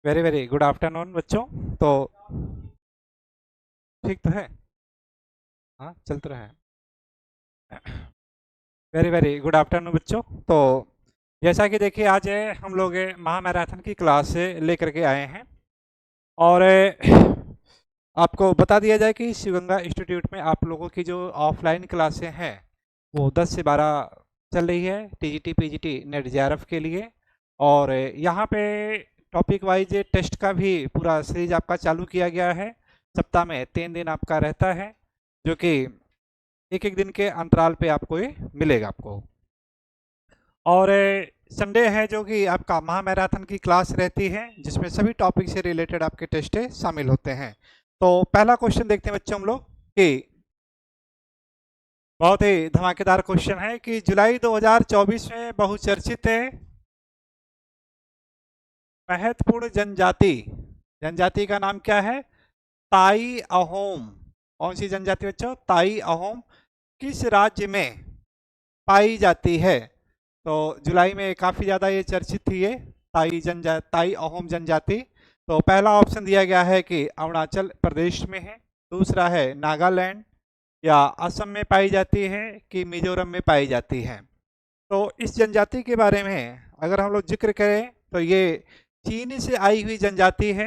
Very very good afternoon बच्चों। तो ठीक तो है। हाँ चल तो रहा है। वेरी वेरी गुड आफ्टरनून बच्चों। तो जैसा कि देखिए आज हम लोग महामैराथन की क्लास लेकर के आए हैं और आपको बता दिया जाए कि शिवगंगा इंस्टीट्यूट में आप लोगों की जो ऑफलाइन क्लासें हैं वो 10 से 12 चल रही है टीजीटी पीजीटी नेट जेआरएफ के लिए। और यहाँ पे टॉपिक वाइज टेस्ट का भी पूरा सीरीज आपका चालू किया गया है। सप्ताह में 3 दिन आपका रहता है जो कि एक एक दिन के अंतराल पे आपको ये मिलेगा आपको। और संडे है जो कि आपका महामैराथन की क्लास रहती है जिसमें सभी टॉपिक से रिलेटेड आपके टेस्ट शामिल होते हैं। तो पहला क्वेश्चन देखते हैं बच्चों हम लोग कि बहुत ही धमाकेदार क्वेश्चन है कि जुलाई 2024 में बहुचर्चित महत्वपूर्ण जनजाति जनजाति का नाम क्या है? ताई अहोम। कौन सी जनजाति बच्चों? ताई अहोम किस राज्य में पाई जाती है? तो जुलाई में काफ़ी ज़्यादा ये चर्चित थी ये ताई अहोम जनजाति। तो पहला ऑप्शन दिया गया है कि अरुणाचल प्रदेश में है, दूसरा है नागालैंड या असम में पाई जाती है कि मिजोरम में पाई जाती है। तो इस जनजाति के बारे में अगर हम लोग जिक्र करें तो ये चीन से आई हुई जनजाति है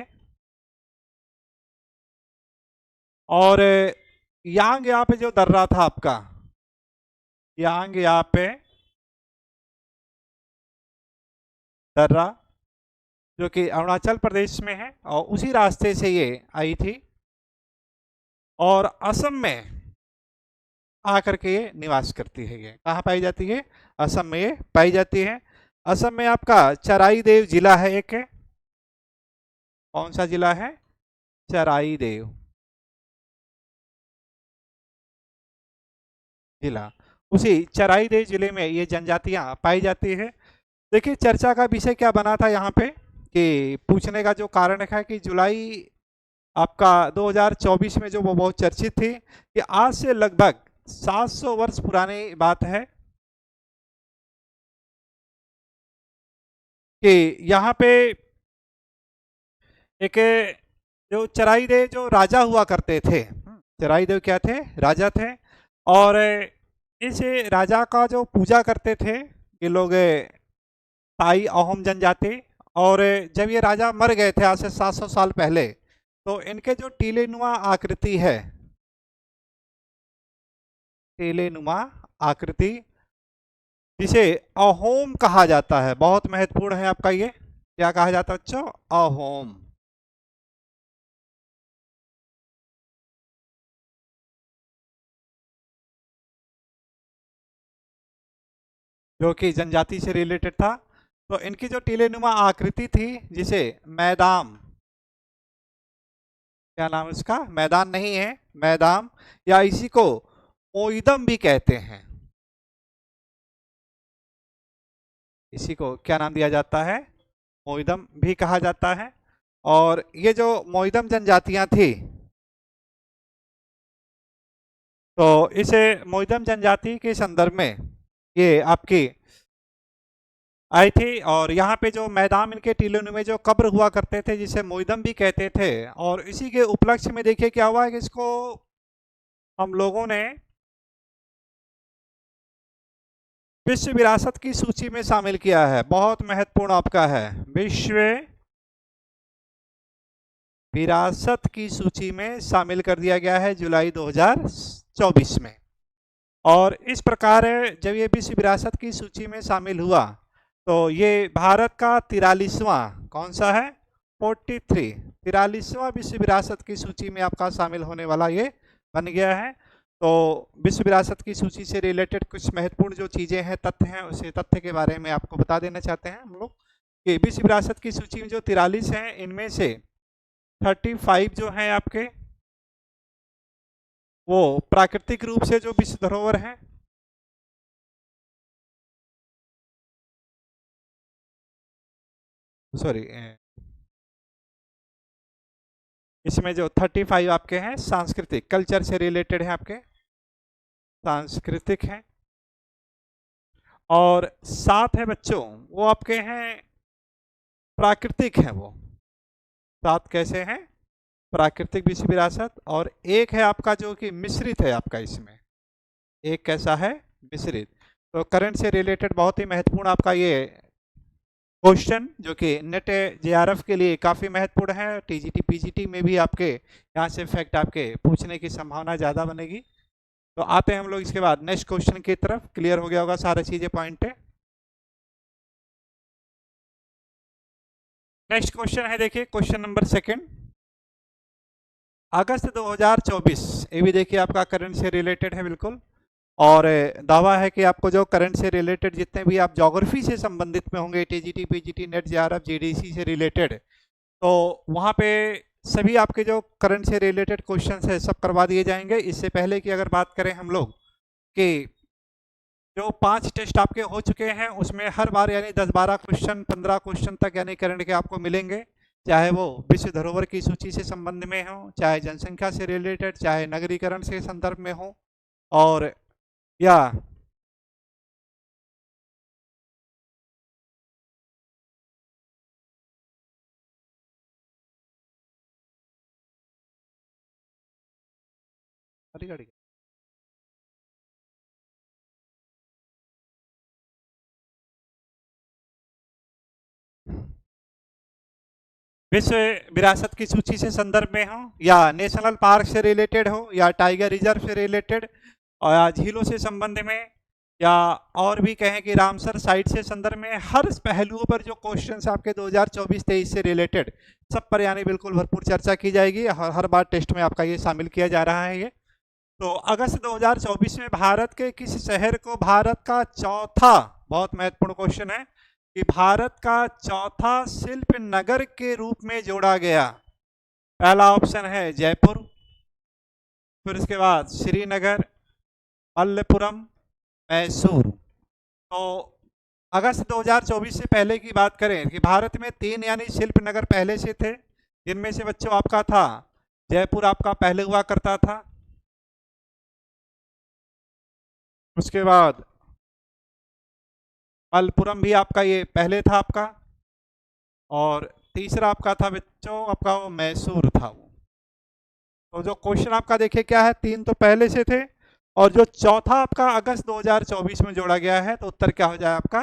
और यांग यहाँ पे जो दर्रा था आपका, यांग यहाँ पे दर्रा जो कि अरुणाचल प्रदेश में है और उसी रास्ते से ये आई थी और असम में आकर के ये निवास करती है। ये कहाँ पाई जाती है? असम में ये पाई जाती है। असम में आपका चराई देव जिला है एक है। कौन सा जिला है? चराई देव जिला। उसी चराई देव जिले में ये जनजातियां पाई जाती है। देखिए चर्चा का विषय क्या बना था यहाँ पे कि पूछने का जो कारण है कि जुलाई आपका 2024 में जो वो बहुत चर्चित थी कि आज से लगभग 700 वर्ष पुरानी बात है कि यहाँ पे एक जो चराईदेव जो राजा हुआ करते थे, चराईदेव क्या थे? राजा थे। और इस राजा का जो पूजा करते थे ये लोग ताई अहोम जनजाति। और जब ये राजा मर गए थे आज से 700 साल पहले तो इनके जो टीलेनुमा आकृति है, टीलेनुमा आकृति जिसे अहोम कहा जाता है, बहुत महत्वपूर्ण है आपका ये। क्या कहा जाता है बच्चों? अहोम। जो कि जनजाति से रिलेटेड था। तो इनकी जो टीलेनुमा आकृति थी जिसे मैदाम, क्या नाम है इसका? मैदान नहीं है, मैदाम या इसी को मोइदम भी कहते हैं। इसी को क्या नाम दिया जाता है? मोइदम भी कहा जाता है। और ये जो मोइदम जनजातियां थी तो इस मोइदम जनजाति के संदर्भ में ये आपकी आई थी। और यहाँ पे जो मैदान इनके टीलों में जो कब्र हुआ करते थे जिसे मोइदम भी कहते थे, और इसी के उपलक्ष्य में देखिए क्या हुआ है कि इसको हम लोगों ने विश्व विरासत की सूची में शामिल किया है। बहुत महत्वपूर्ण आपका है, विश्व विरासत की सूची में शामिल कर दिया गया है जुलाई 2024 में। और इस प्रकार जब ये विश्व विरासत की सूची में शामिल हुआ तो ये भारत का 43वां, कौन सा है? 43वां विश्व विरासत की सूची में आपका शामिल होने वाला ये बन गया है। तो विश्व विरासत की सूची से रिलेटेड कुछ महत्वपूर्ण जो चीज़ें हैं, तथ्य हैं, उसे तथ्य के बारे में आपको बता देना चाहते हैं हम लोग कि विश्व विरासत की सूची में जो 43 हैं इनमें से 35 जो हैं आपके वो प्राकृतिक रूप से जो विश्व धरोहर हैं, सॉरी इसमें जो 35 आपके हैं सांस्कृतिक कल्चर से रिलेटेड है, आपके सांस्कृतिक हैं। और 7 है बच्चों वो आपके हैं प्राकृतिक हैं वो। 7 कैसे हैं प्राकृतिक विश्व विरासत, और एक है आपका जो कि मिश्रित है आपका, इसमें एक कैसा है मिश्रित। तो करंट से रिलेटेड बहुत ही महत्वपूर्ण आपका ये क्वेश्चन जो कि नेट जेआरएफ के लिए काफ़ी महत्वपूर्ण है, टीजीटी पीजीटी में भी आपके यहाँ से फैक्ट आपके पूछने की संभावना ज़्यादा बनेगी। तो आते हैं हम लोग इसके बाद नेक्स्ट क्वेश्चन की तरफ। क्लियर हो गया होगा सारी चीज़ें, पॉइंट है। नेक्स्ट क्वेश्चन है, देखिए क्वेश्चन नंबर 2, अगस्त 2024। ये भी देखिए आपका करंट से रिलेटेड है बिल्कुल, और दावा है कि आपको जो करंट से रिलेटेड जितने भी आप ज्योग्राफी से संबंधित में होंगे, TGT PGT net JRF GDC से रिलेटेड, तो वहाँ पे सभी आपके जो करंट से रिलेटेड क्वेश्चंस है सब करवा दिए जाएंगे। इससे पहले की अगर बात करें हम लोग कि जो 5 टेस्ट आपके हो चुके हैं उसमें हर बार यानी 10-12 क्वेश्चन 15 क्वेश्चन तक यानी करंट के आपको मिलेंगे, चाहे वो विश्व धरोहर की सूची से संबंध में हो, चाहे जनसंख्या से रिलेटेड, चाहे नगरीकरण से संदर्भ में हो, और या विश्व विरासत की सूची से संदर्भ में हो, या नेशनल पार्क से रिलेटेड हो, या टाइगर रिजर्व से रिलेटेड, और या झीलों से संबंध में, या और भी कहें कि रामसर साइट से संदर्भ में, हर पहलुओं पर जो क्वेश्चंस आपके 2024-23 से रिलेटेड सब पर यानी बिल्कुल भरपूर चर्चा की जाएगी। हर बार टेस्ट में आपका ये शामिल किया जा रहा है। ये तो अगस्त 2024 में भारत के किस शहर को भारत का चौथा, बहुत महत्वपूर्ण क्वेश्चन है, कि भारत का चौथा शिल्प नगर के रूप में जोड़ा गया? पहला ऑप्शन है जयपुर, फिर इसके बाद श्रीनगर, मल्लपुरम, मैसूर। तो अगस्त 2024 से पहले की बात करें कि भारत में 3 यानी शिल्प नगर पहले से थे, जिनमें से बच्चों आपका था जयपुर आपका पहले हुआ करता था, उसके बाद मलपुरम भी आपका ये पहले था आपका, और तीसरा आपका था बच्चों आपका वो मैसूर था वो। तो जो क्वेश्चन आपका देखिए क्या है, 3 तो पहले से थे, और जो चौथा आपका अगस्त 2024 में जोड़ा गया है, तो उत्तर क्या हो जाए आपका,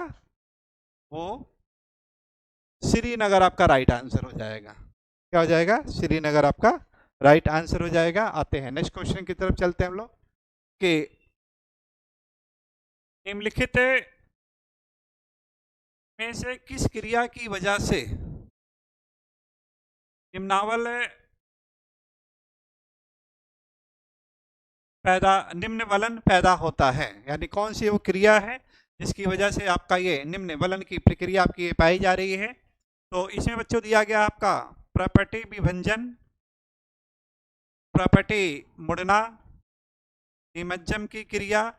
वो श्रीनगर आपका राइट आंसर हो जाएगा। क्या हो जाएगा, श्रीनगर आपका राइट आंसर हो जाएगा। आते हैं नेक्स्ट क्वेश्चन की तरफ चलते हैं हम लोग कि निम्नलिखित में से किस क्रिया की वजह से निम्न वलन पैदा होता है, यानी कौन सी वो क्रिया है जिसकी वजह से आपका ये निम्न वलन की प्रक्रिया आपकी पाई जा रही है? तो इसमें बच्चों दिया गया आपका प्रॉपर्टी विभंजन, प्रॉपर्टी मुड़ना, निमज्जन की क्रिया,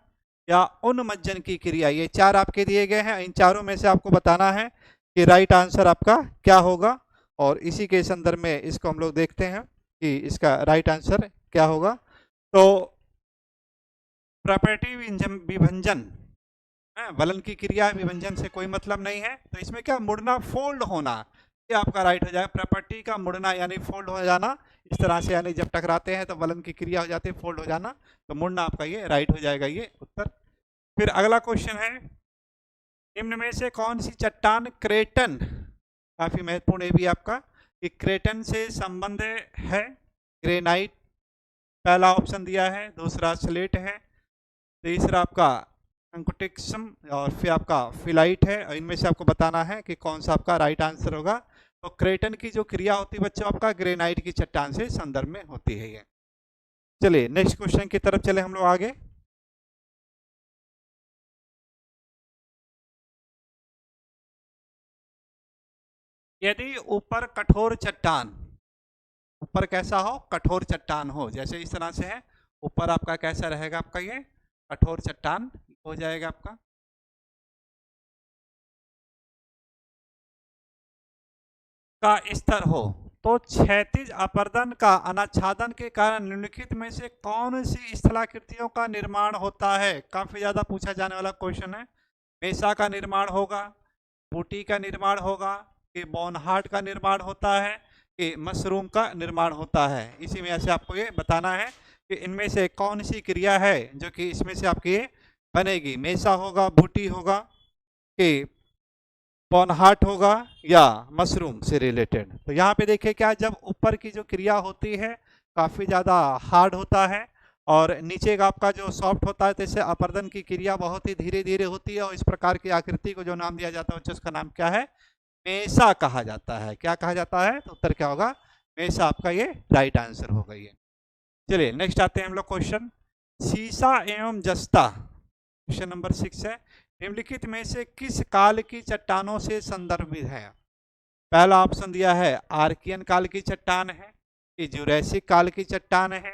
या उन्मज्जन की क्रिया। ये 4 आपके दिए गए हैं। इन चारों में से आपको बताना है कि राइट आंसर आपका क्या होगा, और इसी के संदर्भ में इसको हम लोग देखते हैं कि इसका राइट आंसर क्या होगा। तो प्रॉपर्टी विभंजन, वलन की क्रिया, विभंजन से कोई मतलब नहीं है। तो इसमें क्या मुड़ना, फोल्ड होना, ये आपका राइट हो जाएगा। प्रॉपर्टी का मुड़ना यानी फोल्ड हो जाना, इस तरह से यानी जब टकराते हैं तो वलन की क्रिया हो जाती है फोल्ड हो जाना, तो मुड़ना आपका ये राइट हो जाएगा ये उत्तर। फिर अगला क्वेश्चन है, निम्न में से कौन सी चट्टान क्रेटन, काफी महत्वपूर्ण है भी आपका, कि क्रेटन से संबंध है? ग्रेनाइट पहला ऑप्शन दिया है, दूसरा स्लेट है, तीसरा आपका अंकुटिक्सम, और फिर आपका फिलाइट है। और इनमें से आपको बताना है कि कौन सा आपका राइट आंसर होगा। तो क्रेटन की जो क्रिया होती है बच्चों आपका ग्रेनाइट की चट्टान से संदर्भ में होती है ये। चलिए नेक्स्ट क्वेश्चन की तरफ चले हम लोग आगे। यदि ऊपर कठोर चट्टान, ऊपर कैसा हो, कठोर चट्टान हो, जैसे इस तरह से है, ऊपर आपका कैसा रहेगा, आपका ये कठोर चट्टान हो जाएगा आपका। का स्तर हो, तो क्षैतिज अपर्दन का अनाच्छादन के कारण निम्नलिखित में से कौन सी स्थलाकृतियों का निर्माण होता है? काफी ज्यादा पूछा जाने वाला क्वेश्चन है। मेसा का निर्माण होगा, बूटी का निर्माण होगा, कि बॉनहार्ट का निर्माण होता है, कि मशरूम का निर्माण होता है। इसी में ऐसे आपको ये बताना है कि इनमें से कौन सी क्रिया है जो कि इसमें से आपकी ये बनेगी। मेसा होगा, बूटी होगा, कि पॉनहार्ट होगा या मशरूम से रिलेटेड। तो यहाँ पे देखिए क्या, जब ऊपर की जो क्रिया होती है काफ़ी ज़्यादा हार्ड होता है और नीचे का आपका जो सॉफ्ट होता है, जैसे अपर्दन की क्रिया बहुत ही धीरे धीरे होती है और इस प्रकार की आकृति को जो नाम दिया जाता है उसका नाम क्या है, मेसा कहा जाता है। क्या कहा जाता है, तो उत्तर क्या होगा, मेसा। आपका ये राइट आंसर होगा ये। चलिए नेक्स्ट आते हैं हम लोग क्वेश्चन, सीसा एवं जस्ता। क्वेश्चन नंबर 6 है, निम्नलिखित में से किस काल की चट्टानों से संदर्भित है। पहला ऑप्शन दिया है आर्कियन काल की चट्टान है, कि जुरैसिक काल की चट्टान है,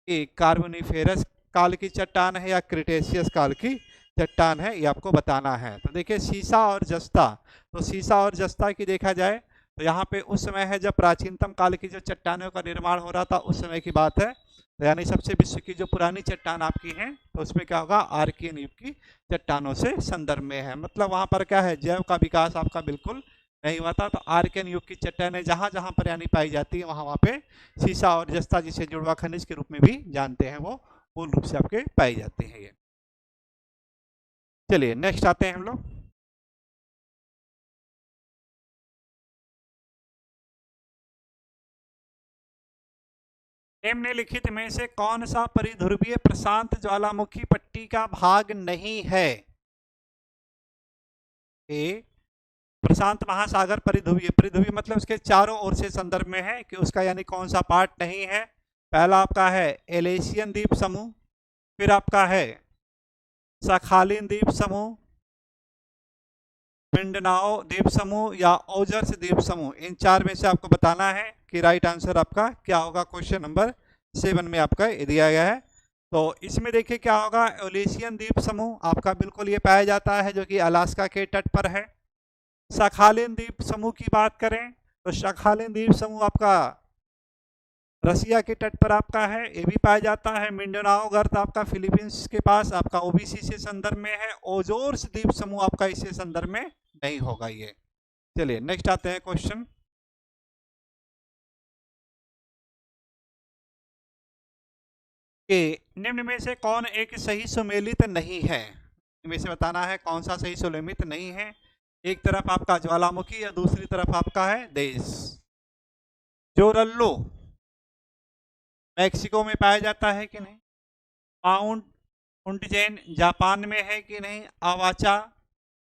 कि कार्बोनिफेरस काल की चट्टान है, या क्रिटेशियस काल की चट्टान है, ये आपको बताना है। तो देखिए सीसा और जस्ता, तो सीसा और जस्ता की देखा जाए तो यहाँ पे उस समय है जब प्राचीनतम काल की जो चट्टानों का निर्माण हो रहा था, उस समय की बात है। तो यानी सबसे विश्व की जो पुरानी चट्टान आपकी है, तो उसमें क्या होगा, आर्कियन युग की चट्टानों से संदर्भ में है। मतलब वहाँ पर क्या है, जैव का विकास आपका बिल्कुल नहीं हुआ था। तो आर्कियन युग की चट्टानें जहाँ जहाँ पर यानी पाई जाती है, वहाँ वहाँ पे सीसा और जस्ता, जिसे जुड़वा खनिज के रूप में भी जानते हैं, वो मूल रूप से आपके पाई जाते हैं ये। चलिए नेक्स्ट आते हैं हम लोग, निम्नलिखित में से कौन सा परिध्रुवीय प्रशांत ज्वालामुखी पट्टी का भाग नहीं है। ए, प्रशांत महासागर परिध्रुवीय, परिध्रुवीय मतलब उसके चारों ओर से संदर्भ में है कि उसका यानी कौन सा पार्ट नहीं है। पहला आपका है एलेशियन द्वीप समूह, फिर आपका है सखालिन द्वीप समूह, मिंडनाओ द्वीप समूह, या ओजर्स द्वीप समूह। इन चार में से आपको बताना है कि राइट आंसर आपका क्या होगा। क्वेश्चन नंबर 7 में आपका दिया गया है। तो इसमें देखिए क्या होगा, एलेशियन द्वीप समूह आपका बिल्कुल ये पाया जाता है जो कि अलास्का के तट पर है। सखालिन द्वीप समूह की बात करें तो सखालिन द्वीप समूह आपका रसिया के तट पर आपका है, ये भी पाया जाता है। मिंडनाओ गर्त आपका फिलीपींस के पास आपका ओबीसी से संदर्भ में है। ओजोर्स द्वीप समूह आपका इससे संदर्भ में नहीं होगा ये। चलिए नेक्स्ट आते हैं क्वेश्चन, कि निम्न में से कौन एक सही सुमेलित नहीं है। इनमें से बताना है कौन सा सही सुमेलित नहीं है। एक तरफ आपका ज्वालामुखी या दूसरी तरफ आपका है देश। जोरल्लो मैक्सिको में पाया जाता है कि नहीं, माउंट उंटजेन जापान में है कि नहीं, आवाचा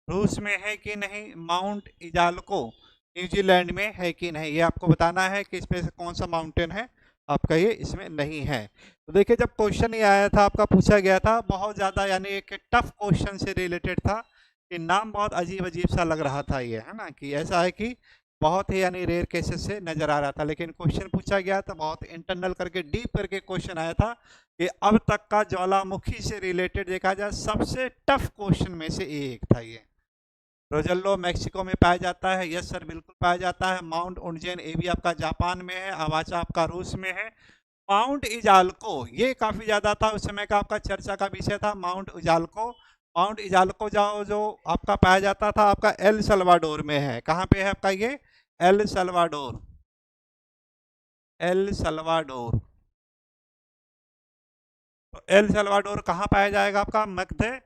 रूस में है कि नहीं, माउंट इजाल्को न्यूजीलैंड में है कि नहीं। ये आपको बताना है कि इसमें से कौन सा माउंटेन है आपका ये इसमें नहीं है। तो देखिए जब क्वेश्चन ये आया था आपका पूछा गया था, बहुत ज़्यादा यानी एक टफ क्वेश्चन से रिलेटेड था, कि नाम बहुत अजीब अजीब सा लग रहा था ये, है ना, कि ऐसा है कि बहुत ही यानी रेयर केसेस से नज़र आ रहा था। लेकिन क्वेश्चन पूछा गया तो बहुत इंटरनल करके डीप करके क्वेश्चन आया था, कि अब तक का ज्वालामुखी से रिलेटेड देखा जाए सबसे टफ क्वेश्चन में से एक था ये। रोजल्लो मैक्सिको में पाया जाता है, यस सर बिल्कुल पाया जाता है। माउंट उंटजेन ये भी आपका जापान में है, अवाचा आपका रूस में है। माउंट इजाल्को ये काफ़ी ज़्यादा था उस समय का आपका चर्चा का विषय था, माउंट इजाल्को। माउंट इजाल्को जो आपका पाया जाता था आपका एल सल्वाडोर में है। कहाँ पे है आपका ये, एल सल्वाडोर, एल सल्वाडोर। तो एल सल्वाडोर कहाँ पाया जाएगा, आपका मध्य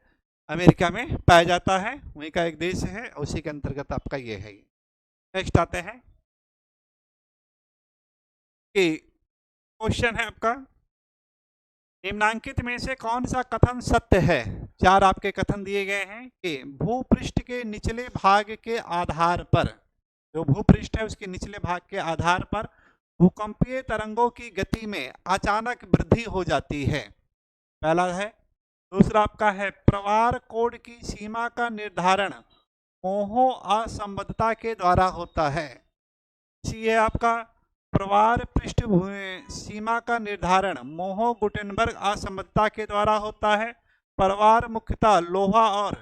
अमेरिका में पाया जाता है, वहीं का एक देश है, उसी के अंतर्गत आपका ये है। नेक्स्ट आते हैं कि क्वेश्चन है आपका, निम्नांकित में से कौन सा कथन सत्य है। चार आपके कथन दिए गए हैं कि भूपृष्ठ के निचले भाग के आधार पर, जो भूपृष्ठ है उसके निचले भाग के आधार पर भूकंपीय तरंगों की गति में अचानक वृद्धि हो जाती है। पहला है। दूसरा आपका है प्रवार कोड की सीमा का निर्धारण मोहो असंबद्धता के द्वारा होता है। सी है आपका प्रवार पृष्ठभूमि सीमा का निर्धारण मोहो गुटेनबर्ग असंबद्धता के द्वारा होता है। प्रवार मुख्यतः लोहा और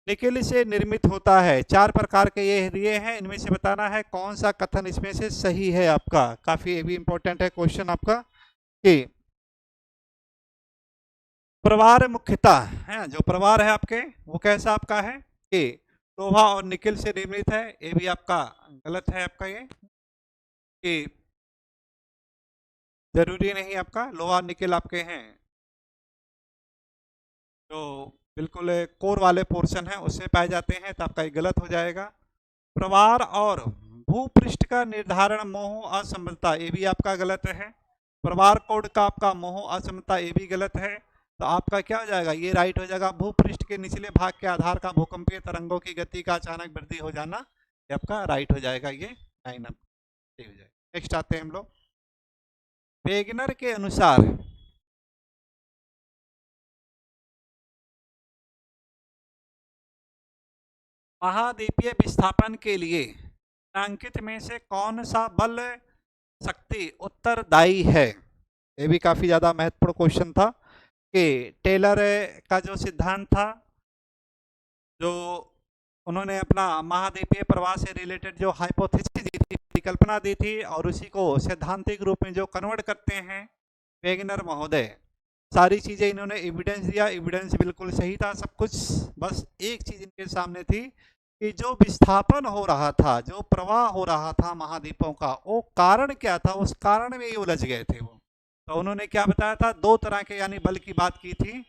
निकेल से निर्मित होता है। चार प्रकार के ये दिए हैं, इनमें से बताना है कौन सा कथन इसमें से सही है आपका। काफी ये भी इंपॉर्टेंट है क्वेश्चन आपका, कि प्रवार मुख्यतः है, जो प्रवार है आपके वो कैसा आपका है कि लोहा और निकेल से निर्मित है। ये भी आपका गलत है आपका ये। कि जरूरी नहीं आपका लोहा निकल आपके हैं जो बिल्कुल कोर वाले पोर्शन है उससे पाए जाते हैं, तो आपका ये गलत हो जाएगा। प्रवार और भूपृष्ठ का निर्धारण मोह असमता, ये भी आपका गलत है। प्रवार कोड का आपका मोह असमता, ये भी गलत है। तो आपका क्या हो जाएगा, ये राइट हो जाएगा। भूपृष्ठ के निचले भाग के आधार का भूकंपीय तरंगों की गति का अचानक वृद्धि हो जाना, ये आपका राइट हो जाएगा। ये 9 हो जाएगा। नेक्स्ट आते हैं हम लोग। वेगनर के अनुसार महाद्वीपीय विस्थापन के लिए अंकित में से कौन सा बल शक्ति उत्तरदायी है? ये भी काफी ज्यादा महत्वपूर्ण क्वेश्चन था कि टेलर का जो सिद्धांत था, जो उन्होंने अपना महाद्वीपीय प्रवाह से रिलेटेड जो हाइपोथेसिस दी थी, परिकल्पना दी थी, और उसी को सैद्धांतिक रूप में जो कन्वर्ट करते हैं वेगनर महोदय, सारी चीजें इन्होंने एविडेंस दिया। एविडेंस बिल्कुल सही था सब कुछ, बस एक चीज इनके सामने थी कि जो विस्थापन हो रहा था, जो प्रवाह हो रहा था महाद्वीपों का, वो कारण क्या था, उस कारण में ये उलझ गए थे वो। तो उन्होंने क्या बताया था, दो तरह के यानी बल की बात की थी।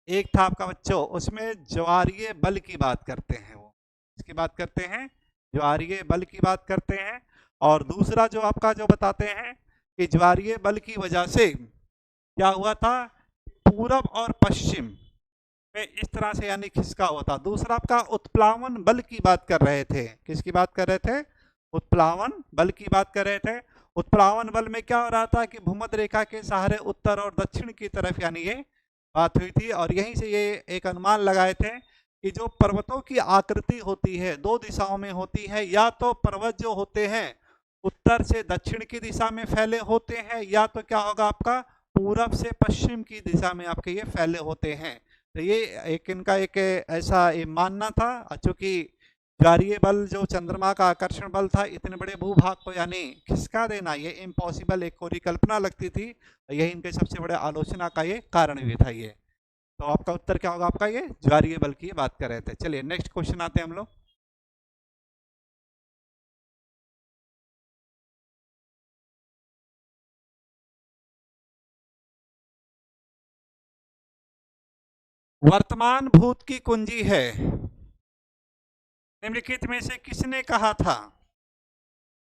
एक था आपका बच्चों, उसमें ज्वारीय बल की बात करते हैं, वो इसकी बात करते हैं, ज्वारीय बल की बात करते हैं। और दूसरा जो आपका जो बताते हैं कि ज्वारीय बल की वजह से क्या हुआ था, पूरब और पश्चिम में इस तरह से यानी खिसका हुआ था। दूसरा आपका उत्प्लावन बल की बात कर रहे थे। किसकी बात कर रहे थे? उत्प्लावन बल की बात कर रहे थे। उत्प्लावन बल में क्या हो रहा था कि भूमध्य रेखा के सहारे उत्तर और दक्षिण की तरफ यानी ये बात हुई थी, और यहीं से ये एक अनुमान लगाए थे कि जो पर्वतों की आकृति होती है दो दिशाओं में होती है, या तो पर्वत जो होते हैं उत्तर से दक्षिण की दिशा में फैले होते हैं, या तो क्या होगा आपका पूरब से पश्चिम की दिशा में आपके ये फैले होते हैं। तो ये एक इनका एक ऐसा ये मानना था। चूंकि ज्वारीय बल जो चंद्रमा का आकर्षण बल था, इतने बड़े भूभाग को यानी खिसका देना, ये इम्पॉसिबल एक परिकल्पना लगती थी। यही इनके सबसे बड़े आलोचना का ये कारण भी था ये। तो आपका उत्तर क्या होगा, आपका ये ज्वारीय बल की बात कर रहे थे। चलिए नेक्स्ट क्वेश्चन आते हैं हम लोग। वर्तमान भूत की कुंजी है, निम्नलिखित में से किसने कहा था?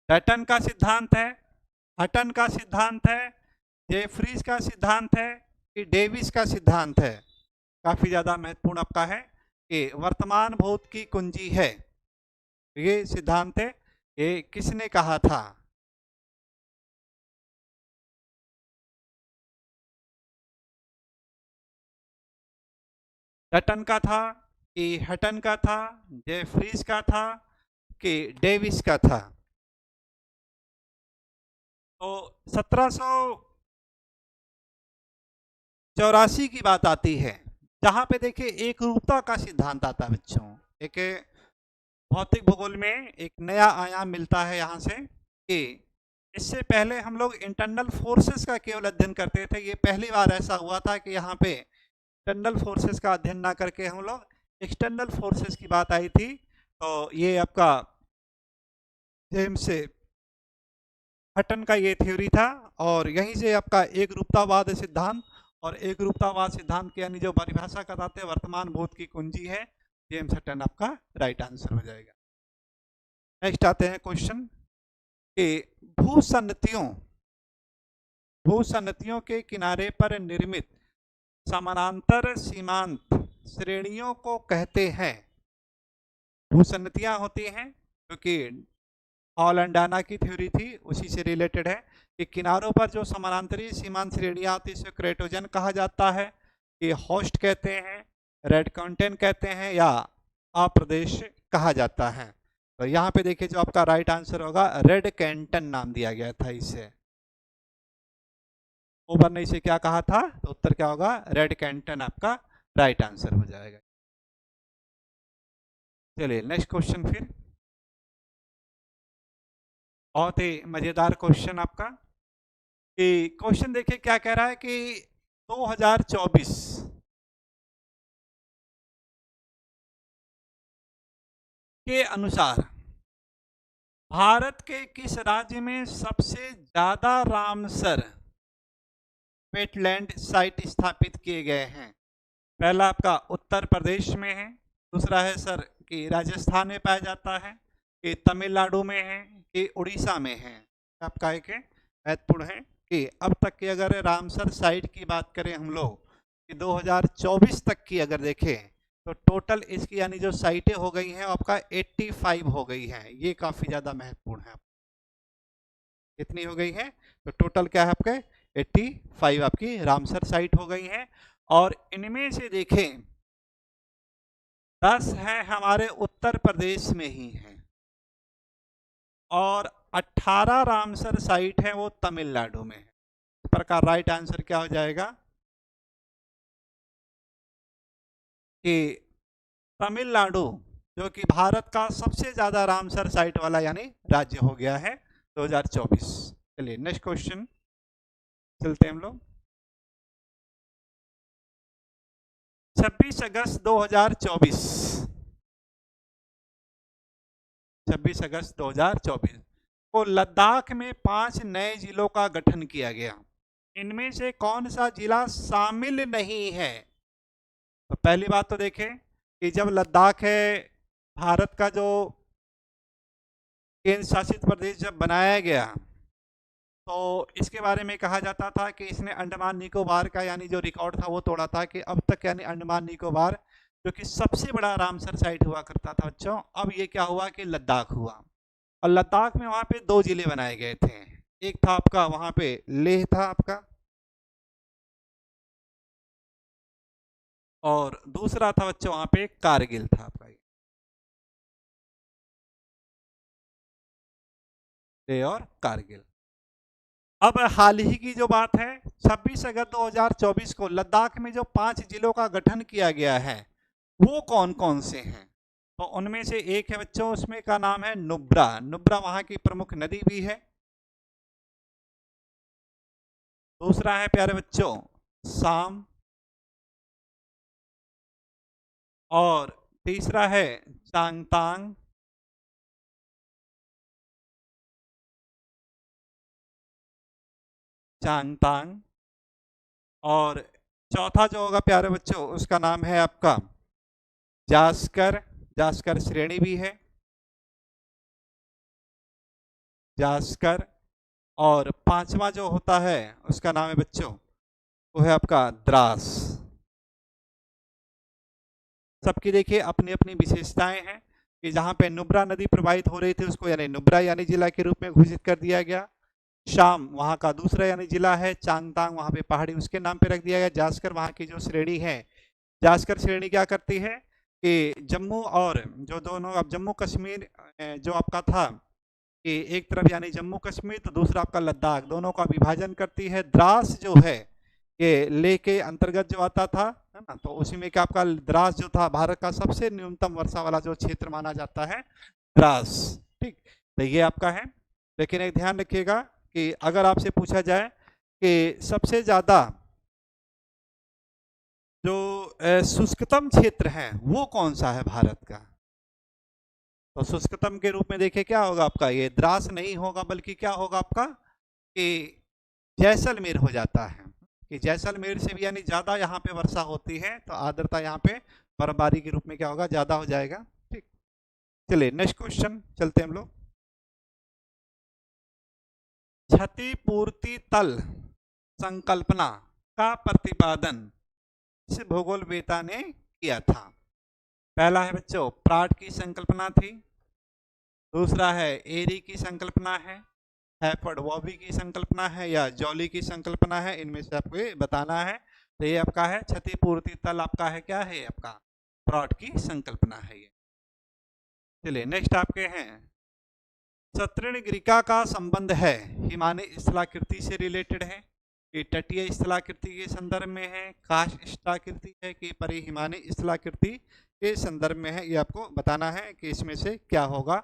पैटर्न का सिद्धांत है, हटन का सिद्धांत है, जेफ्रीज का सिद्धांत है, कि डेविस का सिद्धांत है? काफी ज्यादा महत्वपूर्ण आपका है कि वर्तमान भूत की कुंजी है, ये सिद्धांत है, ये किसने कहा था? पैटर्न का था, कि हटन का था, जेफ्रीज का था, कि डेविस का था? तो 1784 की बात आती है, जहां पे देखिए एक रूपता का सिद्धांत आता है बच्चों। एक भौतिक भूगोल में एक नया आयाम मिलता है यहाँ से कि इससे पहले हम लोग इंटरनल फोर्सेस का केवल अध्ययन करते थे। ये पहली बार ऐसा हुआ था कि यहाँ पे इंटरनल फोर्सेस का अध्ययन ना करके हम लोग एक्सटर्नल फोर्सेस की बात आई थी। तो ये आपका जेम्स हटन का ये थ्योरी था, और यहीं से आपका एक रूपतावाद सिद्धांत, और एक रूपतावाद सिद्धांत की यानी जो परिभाषा कराते हैं वर्तमान भूत की कुंजी है, जेम्स हटन आपका राइट आंसर हो जाएगा। नेक्स्ट आते हैं क्वेश्चन कि भूसन्नतियों के किनारे पर निर्मित समानांतर सीमांत श्रेणियों को कहते हैं। भूसन्नतियां होती हैं, क्योंकि हॉलैंडाना की थ्योरी थी, उसी से रिलेटेड है कि किनारों पर जो समानांतरी सीमांत श्रेणियां आती है, क्रेटोजन कहा जाता है, कि होस्ट कहते हैं, रेड काउंटेन कहते हैं, या अप्रदेश कहा जाता है। तो यहाँ पे देखिए जो आपका राइट आंसर होगा, रेड कैंटन नाम दिया गया था इसे। ऊपर ने इसे क्या कहा था, तो उत्तर क्या होगा, रेड कैंटन आपका राइट आंसर हो जाएगा। चलिए नेक्स्ट क्वेश्चन फिर, बहुत ही मजेदार क्वेश्चन आपका। कि क्वेश्चन देखिए क्या कह रहा है कि 2024 के अनुसार भारत के किस राज्य में सबसे ज्यादा रामसर वेटलैंड साइट स्थापित किए गए हैं? पहला आपका उत्तर प्रदेश में है, दूसरा है सर कि राजस्थान में पाया जाता है, कि तमिलनाडु में है, कि उड़ीसा में है। आपका एक महत्वपूर्ण है कि अब तक की अगर रामसर साइट की बात करें हम लोग कि 2024 तक की अगर देखें तो टोटल इसकी यानी जो साइटें हो गई हैं आपका 85 हो गई हैं। ये काफ़ी ज़्यादा महत्वपूर्ण है। कितनी हो गई है? तो टोटल क्या है आपके 85 आपकी रामसर साइट हो गई हैं। और इनमें से देखें 10 है हमारे उत्तर प्रदेश में ही हैं और 18 रामसर साइट है वो तमिलनाडु में है। इस प्रकार राइट आंसर क्या हो जाएगा कि तमिलनाडु जो कि भारत का सबसे ज्यादा रामसर साइट वाला यानी राज्य हो गया है 2024। चलिए नेक्स्ट क्वेश्चन चलते हैं हम लोग। 26 अगस्त 2024, 26 अगस्त 2024 को लद्दाख में 5 नए जिलों का गठन किया गया। इनमें से कौन सा जिला शामिल नहीं है? तो पहली बात तो देखें कि जब लद्दाख है भारत का जो केंद्र शासित प्रदेश जब बनाया गया तो इसके बारे में कहा जाता था कि इसने अंडमान निकोबार का यानी जो रिकॉर्ड था वो तोड़ा था कि अब तक यानी अंडमान निकोबार जो कि सबसे बड़ा रामसर साइट हुआ करता था बच्चों, अब ये क्या हुआ कि लद्दाख हुआ। और लद्दाख में वहाँ पे 2 जिले बनाए गए थे। एक था आपका वहाँ पे लेह था आपका, और दूसरा था बच्चों वहाँ पे कारगिल था आपका, लेह और कारगिल। अब हाल ही की जो बात है 26 अगस्त 2024 को लद्दाख में जो 5 जिलों का गठन किया गया है वो कौन कौन से हैं? तो उनमें से एक है बच्चों उसमें का नाम है नुब्रा। नुब्रा वहां की प्रमुख नदी भी है। दूसरा है प्यारे बच्चों साम, और तीसरा है चांगतांग, चांगतांग, और चौथा जो होगा प्यारे बच्चों उसका नाम है आपका जास्कर। जास्कर श्रेणी भी है, जास्कर। और पांचवा जो होता है उसका नाम है बच्चों वो है आपका द्रास। सबकी देखिए अपनी अपनी विशेषताएं हैं कि जहाँ पे नुब्रा नदी प्रवाहित हो रही थी उसको यानी नुब्रा यानी जिला के रूप में घोषित कर दिया गया। शाम वहाँ का दूसरा यानी जिला है। चांगतांग वहाँ पे पहाड़ी उसके नाम पे रख दिया गया। जास्कर वहाँ की जो श्रेणी है, जास्कर श्रेणी क्या करती है कि जम्मू और जो दोनों अब जम्मू कश्मीर जो आपका था कि एक तरफ यानी जम्मू कश्मीर तो दूसरा आपका लद्दाख, दोनों का विभाजन करती है। द्रास जो है ये लेह के अंतर्गत जो आता था है ना, तो उसी में क्या आपका द्रास जो था भारत का सबसे न्यूनतम वर्षा वाला जो क्षेत्र माना जाता है द्रास। ठीक, तो ये आपका है। लेकिन एक ध्यान रखिएगा कि अगर आपसे पूछा जाए कि सबसे ज्यादा जो शुष्कतम क्षेत्र है वो कौन सा है भारत का, तो शुष्कतम के रूप में देखिए क्या होगा आपका, ये द्रास नहीं होगा बल्कि क्या होगा आपका कि जैसलमेर हो जाता है। कि जैसलमेर से भी यानी ज़्यादा यहाँ पे वर्षा होती है तो आर्द्रता यहाँ पे बर्फबारी के रूप में क्या होगा, ज़्यादा हो जाएगा। ठीक, चलिए नेक्स्ट क्वेश्चन चलते हैं हम लोग। क्षतिपूर्ति तल संकल्पना का प्रतिपादन इस भूगोलवेत्ता ने किया था? पहला है बच्चों प्राट की संकल्पना थी, दूसरा है एरी की संकल्पना है, हैफर्ड वॉबी की संकल्पना है, या जॉली की संकल्पना है। इनमें से आपको बताना है। तो ये आपका है क्षतिपूर्ति तल आपका है क्या है आपका प्राट की संकल्पना है ये। चलिए नेक्स्ट आपके हैं सतृणगिरिका का संबंध है हिमालय स्थलाकृति से रिलेटेड है कि तटीय स्थलाकृति के संदर्भ में है, काश स्थलाकृति है कि परिहिमानी स्थलाकृति के संदर्भ में है, ये आपको बताना है कि इसमें से क्या होगा।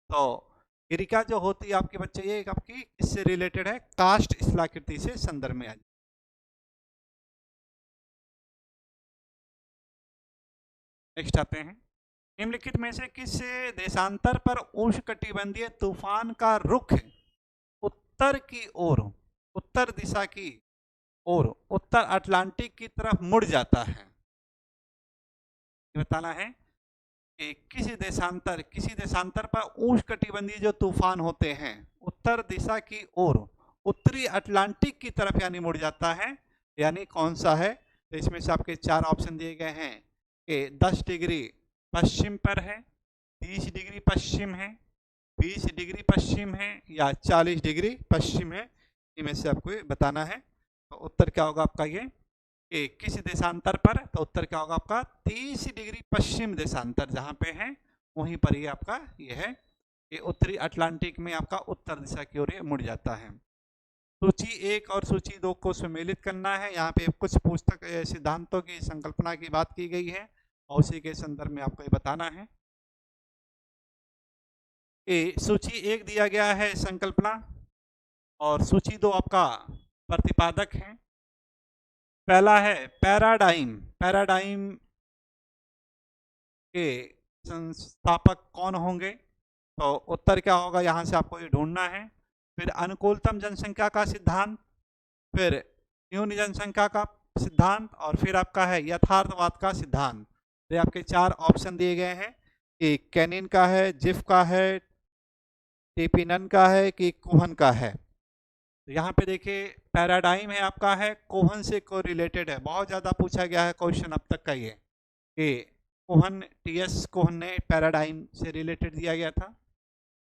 तो गिरिका जो होती है आपके बच्चे ये आपकी इससे रिलेटेड है, कास्ट स्थलाकृति से संदर्भ में आ। नेक्स्ट आते हैं निम्नलिखित में से किस देशांतर पर उष्णकटिबंधीय तूफान का रुख उत्तर की ओर, उत्तर दिशा की ओर, उत्तर अटलांटिक की तरफ मुड़ जाता है? ये बताना है कि किसी देशांतर पर उष्णकटिबंधीय जो तूफान होते हैं उत्तर दिशा की ओर उत्तरी अटलांटिक की तरफ यानी मुड़ जाता है, यानी कौन सा है? तो इसमें से आपके चार ऑप्शन दिए गए हैं कि 10 डिग्री पश्चिम पर है, 30 डिग्री पश्चिम है, 20 डिग्री पश्चिम है या 40 डिग्री पश्चिम है। इनमें से आपको बताना है। तो उत्तर क्या होगा आपका ये कि किस देशांतर पर? तो उत्तर क्या होगा आपका 30 डिग्री पश्चिम देशांतर जहां पे है वहीं पर ये आपका ये है कि उत्तरी अटलांटिक में आपका उत्तर दिशा की ओर ये मुड़ जाता है। सूची 1 और सूची 2 को सम्मिलित करना है। यहाँ पे कुछ पुस्तक सिद्धांतों की संकल्पना की बात की गई है और उसी के संदर्भ में आपको ये बताना है कि सूची 1 दिया गया है संकल्पना और सूची 2 आपका प्रतिपादक है। पहला है पैराडाइम। पैराडाइम के संस्थापक कौन होंगे? तो उत्तर क्या होगा यहाँ से आपको ये ढूंढना है। फिर अनुकूलतम जनसंख्या का सिद्धांत, फिर न्यून जनसंख्या का सिद्धांत और फिर आपका है यथार्थवाद का सिद्धांत। तो आपके चार ऑप्शन दिए गए हैं कि कैनिन का है, जिफ का है, टेपिनन का है कि कोहन का है। तो यहाँ पे देखिए पैराडाइम है आपका है कोहन से को रिलेटेड है। बहुत ज़्यादा पूछा गया है क्वेश्चन अब तक का ये कि कोहन टीएस कोहन ने पैराडाइम से रिलेटेड दिया गया था।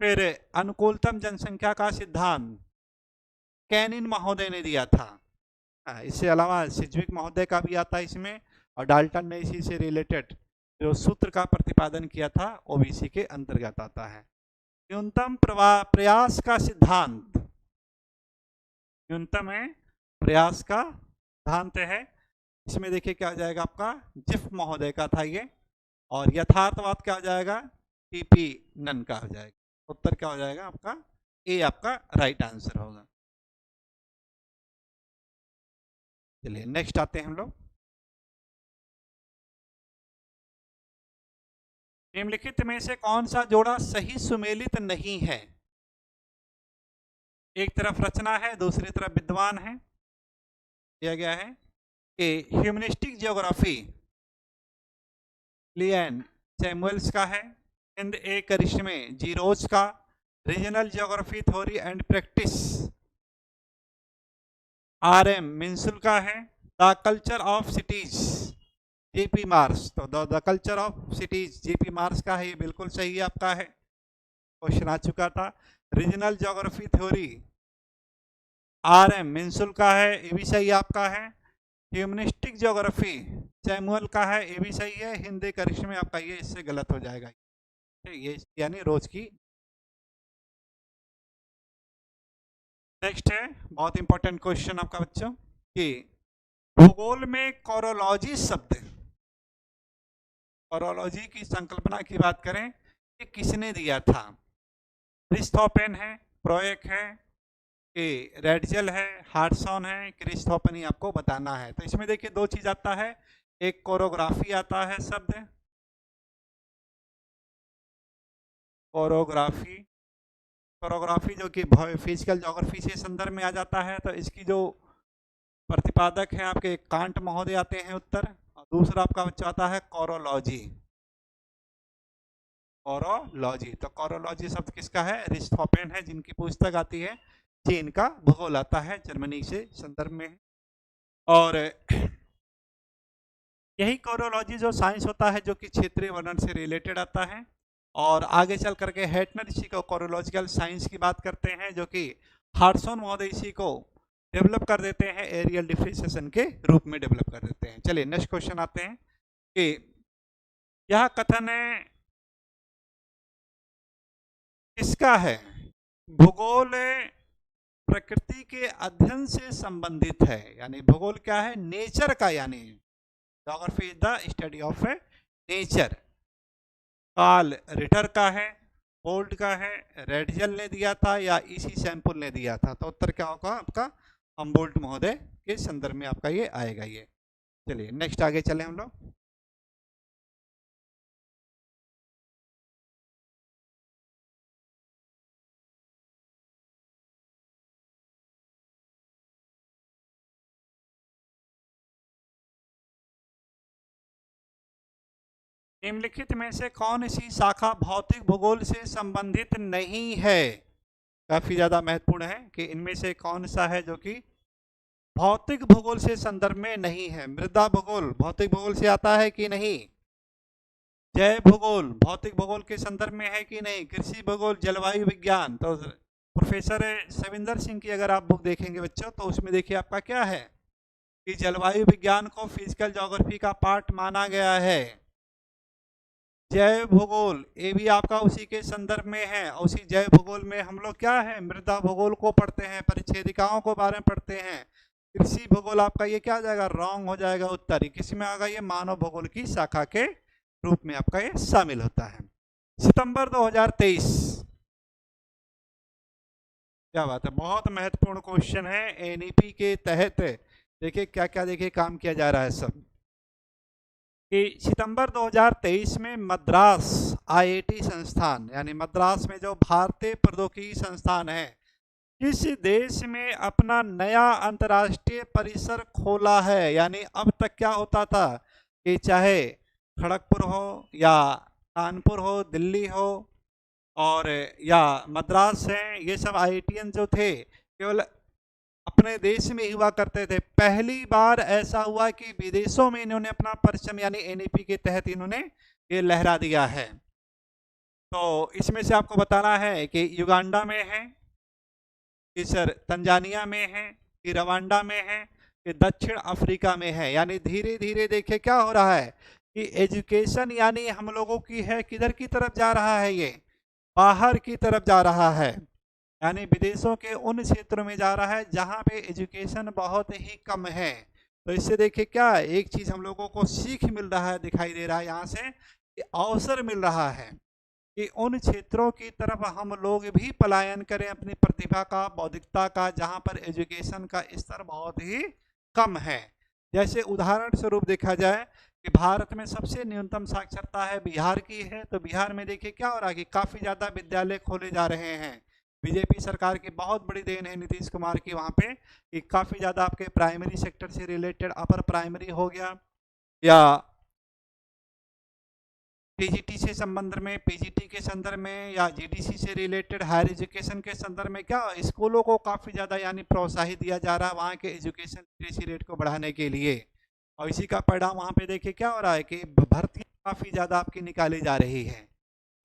फिर अनुकूलतम जनसंख्या का सिद्धांत कैनिन महोदय ने दिया था। इससे अलावा सिज्विक महोदय का भी आता है इसमें और डाल्टन ने इसी से रिलेटेड जो सूत्र का प्रतिपादन किया था वो भी इसी के अंतर्गत आता है। न्यूनतम प्रयास का सिद्धांत, न्यूनतम है प्रयास का सिद्धांत है। इसमें देखिए क्या आ जाएगा आपका जिफ महोदय का था ये और यथार्थवाद क्या हो जाएगा टीपी नन का हो जाएगा। उत्तर क्या हो जाएगा आपका ए आपका राइट आंसर होगा। चलिए नेक्स्ट आते हैं हम लोग। निम्नलिखित में से कौन सा जोड़ा सही सुमेलित नहीं है? एक तरफ रचना है, दूसरी तरफ विद्वान है। दिया गया है कि ह्यूमनिस्टिक ज्योग्राफी लियन सैमुअल्स का है, हिंद ए करिश्मे जीरोज का, regional geography theory and practice R M. Minshull का है, the culture of cities JP Mars. तो the culture of cities JP Mars का है, ये बिल्कुल सही आपका है, क्वेश्चन आ चुका था। Regional geography theory R M. Minshull का है, ये भी सही आपका है। ह्यूमनिस्टिक ज्योग्राफी सैमुअल का है, ये भी सही है। हिंदी करिश्मे आपका ये इससे गलत हो जाएगा, ये यानी रोज की। नेक्स्ट है बहुत इंपॉर्टेंट क्वेश्चन आपका बच्चों कि भूगोल में कोरोलॉजी शब्द, कोरोलॉजी की संकल्पना की बात करें कि किसने दिया था? क्रिस्थोफेन है, प्रोएक है कि रेडजेल है, हार्टसॉन है, क्रिस्थोफेन ही आपको बताना है। तो इसमें देखिए दो चीज आता है, एक कोरोग्राफी आता है शब्द, कोरोग्राफी, कोरोग्राफी जो कि फिजिकल ज्योग्राफी से संदर्भ में आ जाता है। तो इसकी जो प्रतिपादक है आपके कांट महोदय आते हैं उत्तर, और दूसरा आपका बच्चा आता है कोरोलॉजी। कोरोलॉजी, तो कोरोलॉजी शब्द किसका है? रिस्थोफेन है, जिनकी पुस्तक आती है चीन का भूगोल आता है, जर्मनी से संदर्भ में है। और यही कोरोलॉजी जो साइंस होता है जो कि क्षेत्रीय वर्णन से रिलेटेड आता है। और आगे चल करके हेटनर इसी को कोरोलॉजिकल साइंस की बात करते हैं, जो कि हार्टसॉन महोदय इसी को डेवलप कर देते हैं, एरियल डिफरेंशिएशन के रूप में डेवलप कर देते हैं। चलिए नेक्स्ट क्वेश्चन आते हैं कि यह कथन किसका है? भूगोल प्रकृति के अध्ययन से संबंधित है, यानी भूगोल क्या है? नेचर का, यानी geography is the study of nature. Karl Ritter का है, बोल्ट का है, रेडजेल ने दिया था या इसी सैंपल ने दिया था? तो उत्तर क्या होगा आपका हमबोल्ट महोदय के संदर्भ में आपका ये आएगा ये। चलिए नेक्स्ट आगे चले हम लोग। निम्नलिखित में से कौन सी शाखा भौतिक भूगोल से संबंधित नहीं है? काफी ज्यादा महत्वपूर्ण है कि इनमें से कौन सा है जो कि भौतिक भूगोल से संदर्भ में नहीं है। मृदा भूगोल भौतिक भूगोल से आता है कि नहीं? जैव भूगोल भौतिक भूगोल के संदर्भ में है कि नहीं? कृषि भूगोल, जलवायु विज्ञान। तो प्रोफेसर सविंदर सिंह की अगर आप बुक देखेंगे बच्चों तो उसमें देखिए आपका क्या है कि जलवायु विज्ञान को फिजिकल ज्योग्राफी का पार्ट माना गया है। जैव भूगोल ये भी आपका उसी के संदर्भ में है। उसी जैव भूगोल में हम लोग क्या है, मृदा भूगोल को पढ़ते हैं, परिच्छेदिकाओं को बारे में पढ़ते हैं। कृषि भूगोल आपका ये क्या हो जाएगा, रॉन्ग हो जाएगा उत्तर। किसमें आएगा ये? मानव भूगोल की शाखा के रूप में आपका ये शामिल होता है। सितंबर 2023, क्या बात है, बहुत महत्वपूर्ण क्वेश्चन है। एनईपी के तहत देखिए क्या क्या देखिए काम किया जा रहा है सब कि सितंबर 2023 में मद्रास आईआईटी संस्थान यानी मद्रास में जो भारतीय प्रौद्योगिकी संस्थान है, किस देश में अपना नया अंतर्राष्ट्रीय परिसर खोला है। यानी अब तक क्या होता था कि चाहे खड़गपुर हो या कानपुर हो, दिल्ली हो और या मद्रास है, ये सब आईआईटीएन जो थे केवल अपने देश में ही हुआ करते थे। पहली बार ऐसा हुआ कि विदेशों में इन्होंने अपना परचम यानी एनईपी के तहत इन्होंने ये लहरा दिया है। तो इसमें से आपको बताना है कि युगांडा में है, कि सर तंजानिया में है, कि रवांडा में है, कि दक्षिण अफ्रीका में है। यानी धीरे धीरे देखिए क्या हो रहा है कि एजुकेशन यानी हम लोगों की है किधर की तरफ जा रहा है, ये बाहर की तरफ जा रहा है। यानी विदेशों के उन क्षेत्रों में जा रहा है जहाँ पे एजुकेशन बहुत ही कम है। तो इससे देखिए क्या एक चीज़ हम लोगों को सीख मिल रहा है, दिखाई दे रहा है यहाँ से कि अवसर मिल रहा है कि उन क्षेत्रों की तरफ हम लोग भी पलायन करें अपनी प्रतिभा का, बौद्धिकता का, जहाँ पर एजुकेशन का स्तर बहुत ही कम है। जैसे उदाहरण स्वरूप देखा जाए कि भारत में सबसे न्यूनतम साक्षरता है बिहार की है, तो बिहार में देखिए क्या हो रहा है कि काफ़ी ज़्यादा विद्यालय खोले जा रहे हैं। बीजेपी सरकार की बहुत बड़ी देन है नीतीश कुमार की वहाँ पे कि काफ़ी ज़्यादा आपके प्राइमरी सेक्टर से रिलेटेड अपर प्राइमरी हो गया या टीजीटी से संबंध में, पीजीटी के संदर्भ में या जीडीसी से रिलेटेड हायर एजुकेशन के संदर्भ में क्या स्कूलों को काफ़ी ज़्यादा यानी प्रोत्साहित दिया जा रहा है वहाँ के एजुकेशन लिटरेसी रेट को बढ़ाने के लिए। और इसी का परिणाम वहाँ पे देखिए क्या हो रहा है कि भर्ती काफ़ी ज़्यादा आपकी निकाली जा रही है।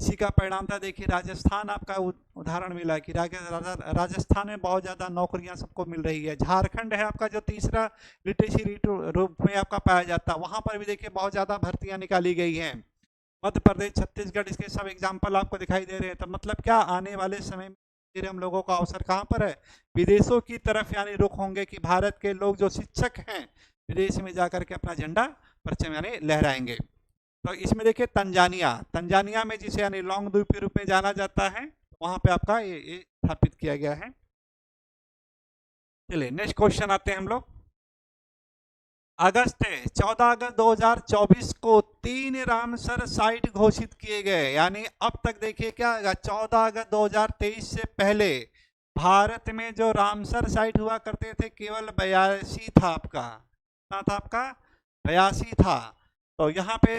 इसी का परिणाम था देखिए राजस्थान आपका उदाहरण मिला कि राजस्थान में बहुत ज़्यादा नौकरियां सबको मिल रही है। झारखंड है आपका जो तीसरा लिटरेसी रेट रूप में आपका पाया जाता है, वहाँ पर भी देखिए बहुत ज़्यादा भर्तियां निकाली गई हैं। मध्य प्रदेश, छत्तीसगढ़, इसके सब एग्जाम्पल आपको दिखाई दे रहे हैं। तो मतलब क्या आने वाले समय में हम लोगों का अवसर कहाँ पर है, विदेशों की तरफ यानी रुख होंगे कि भारत के लोग जो शिक्षक हैं विदेश में जाकर के अपना झंडा परचम यानी लहराएंगे। तो इसमें देखिए तंजानिया में जिसे यानी लॉन्ग द्वीप के रूप में जाना जाता है, वहाँ पे आपका ये स्थापित किया गया है। चलिए नेक्स्ट क्वेश्चन आते हैं हम लोग। 14 अगस्त 2024 को 3 रामसर साइट घोषित किए गए। यानी अब तक देखिए क्या होगा, 14 अगस्त 2023 से पहले भारत में जो रामसर साइट हुआ करते थे केवल 82 था आपका, कितना था आपका, 82 था। तो यहाँ पे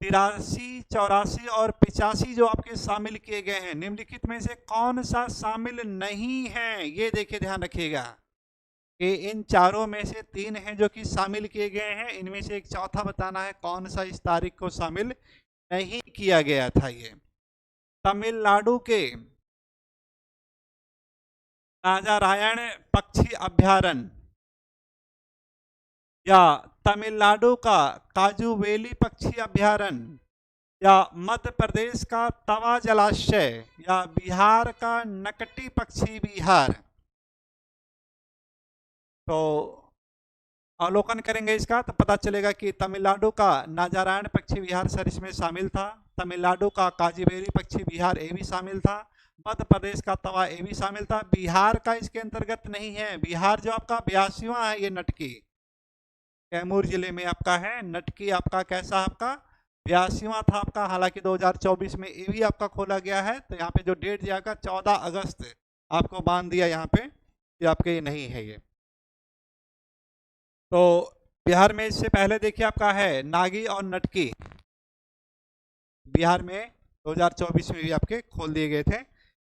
83, 84 और 85 जो आपके शामिल किए गए हैं, निम्नलिखित में से कौन सा शामिल नहीं है, ये देखिए ध्यान रखिएगा कि इन चारों में से 3 हैं जो कि शामिल किए गए हैं, इनमें से एक चौथा बताना है कौन सा इस तारीख को शामिल नहीं किया गया था। ये तमिलनाडु के नाजारायण पक्षी अभ्यारण्य या तमिलनाडु का काजुवेली पक्षी अभ्यारण्य या मध्य प्रदेश का तवा जलाशय या बिहार का नकटी पक्षी विहार। तो अवलोकन करेंगे इसका तो पता चलेगा कि तमिलनाडु का नाजारायण पक्षी विहार सर इसमें शामिल था, तमिलनाडु का काजीबेरी पक्षी विहार ये भी शामिल था, मध्य प्रदेश का तवा ये भी शामिल था। बिहार का इसके अंतर्गत नहीं है। बिहार जो आपका 82वां है ये नटकी, कैमूर जिले में आपका है नटकी, आपका कैसा आपका 82वां था आपका। हालांकि 2024 में ये भी आपका खोला गया है। तो यहाँ पे जो डेट दिया गया 14 अगस्त आपको बांध दिया यहाँ पे कि आपके ये नहीं है ये। तो बिहार में इससे पहले देखिए आपका है नागी और नटकी, बिहार में 2024 में भी आपके खोल दिए गए थे।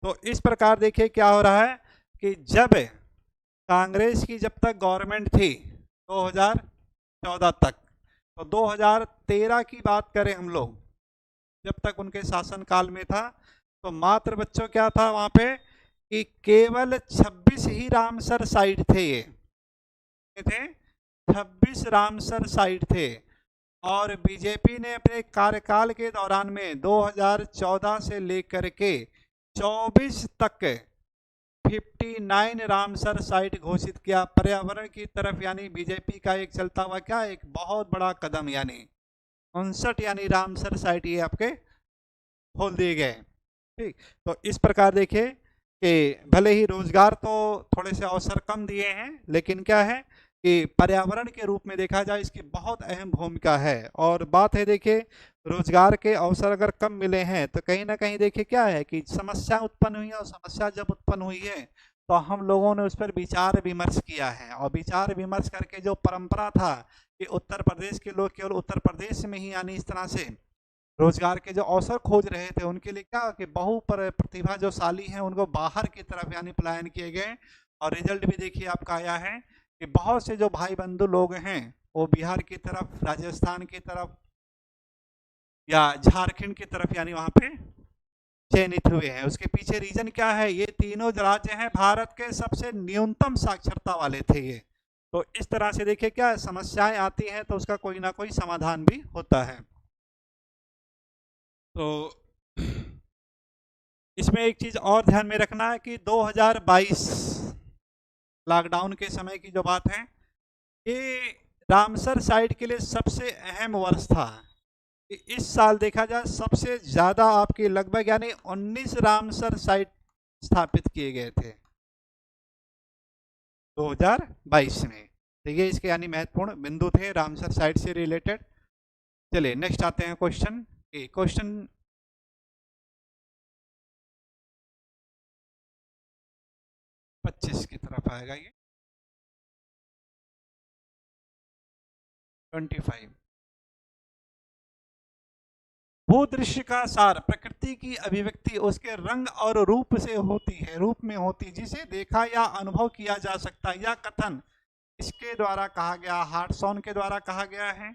तो इस प्रकार देखिए क्या हो रहा है कि जब कांग्रेस की जब तक गवर्नमेंट थी 2014 तक, तो 2013 की बात करें हम लोग, जब तक उनके शासनकाल में था, तो मात्र बच्चों क्या था वहाँ पे कि केवल 26 ही रामसर साइट थे। ये थे 26 रामसर साइट थे। और बीजेपी ने अपने कार्यकाल के दौरान में 2014 से लेकर के 24 तक 59 रामसर साइट घोषित किया पर्यावरण की तरफ। यानी बीजेपी का एक चलता हुआ क्या एक बहुत बड़ा कदम, यानी 59 यानी रामसर साइट ये आपके खोल दिए गए। ठीक, तो इस प्रकार देखिए कि भले ही रोजगार तो थोड़े से अवसर कम दिए हैं, लेकिन क्या है कि पर्यावरण के रूप में देखा जाए इसकी बहुत अहम भूमिका है। और बात है देखिए रोजगार के अवसर अगर कम मिले हैं तो कहीं ना कहीं देखिए क्या है कि समस्या उत्पन्न हुई है, और समस्या जब उत्पन्न हुई है तो हम लोगों ने उस पर विचार विमर्श किया है। और विचार विमर्श करके जो परंपरा था कि उत्तर प्रदेश के लोग केवल उत्तर प्रदेश में ही यानी इस तरह से रोजगार के जो अवसर खोज रहे थे, उनके लिए क्या कि बहु प्रतिभा जो शाली हैं उनको बाहर की तरफ यानी पलायन किए गए। और रिजल्ट भी देखिए आपका आया है कि बहुत से जो भाई बंधु लोग हैं वो बिहार की तरफ, राजस्थान की तरफ या झारखंड की तरफ यानी वहाँ पे चयनित हुए हैं। उसके पीछे रीजन क्या है, ये तीनों राज्य हैं भारत के सबसे न्यूनतम साक्षरता वाले थे ये। तो इस तरह से देखिए क्या समस्याएं आती हैं तो उसका कोई ना कोई समाधान भी होता है। तो इसमें एक चीज और ध्यान में रखना है कि 2022 लॉकडाउन के समय की जो बात है, ये रामसर साइट के लिए सबसे अहम वर्ष था। इस साल देखा जाए सबसे ज्यादा आपके लगभग यानी 19 रामसर साइट स्थापित किए गए थे 2022 में। तो ये इसके यानी महत्वपूर्ण बिंदु थे रामसर साइट से रिलेटेड। चलिए नेक्स्ट आते हैं क्वेश्चन। क्वेश्चन 25 की तरफ आएगा ये 25। भूदृश्य का सार प्रकृति की अभिव्यक्ति उसके रंग और रूप से होती है, रूप में होती, जिसे देखा या अनुभव किया जा सकता है। यह कथन इसके द्वारा कहा गया, हार्टसॉन के द्वारा कहा गया है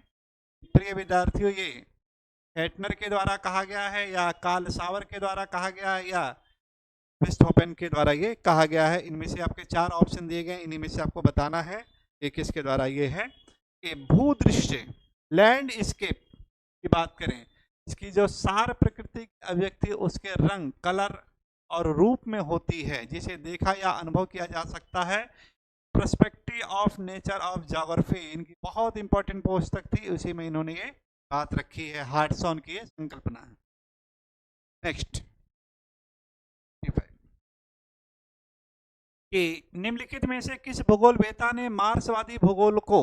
प्रिय विद्यार्थियों, ये हेटनर के द्वारा कहा गया है, या कार्ल सावर के द्वारा कहा गया है, या वेस्टहोपेन के द्वारा ये कहा गया है। इनमें से आपके 4 ऑप्शन दिए गए, इन्हीं में से आपको बताना है कि किसके द्वारा ये है। कि भूदृश्य लैंडस्केप की बात करें, इसकी जो सार प्रकृति की अभिव्यक्ति उसके रंग, कलर और रूप में होती है, जिसे देखा या अनुभव किया जा सकता है। Perspective of nature of geography इनकी बहुत इंपॉर्टेंट पुस्तक थी, उसी में इन्होंने ये बात रखी है, हार्टसॉन की संकल्पना है। नेक्स्ट कि निम्नलिखित में से किस भूगोलवेत्ता ने मार्क्सवादी भूगोल को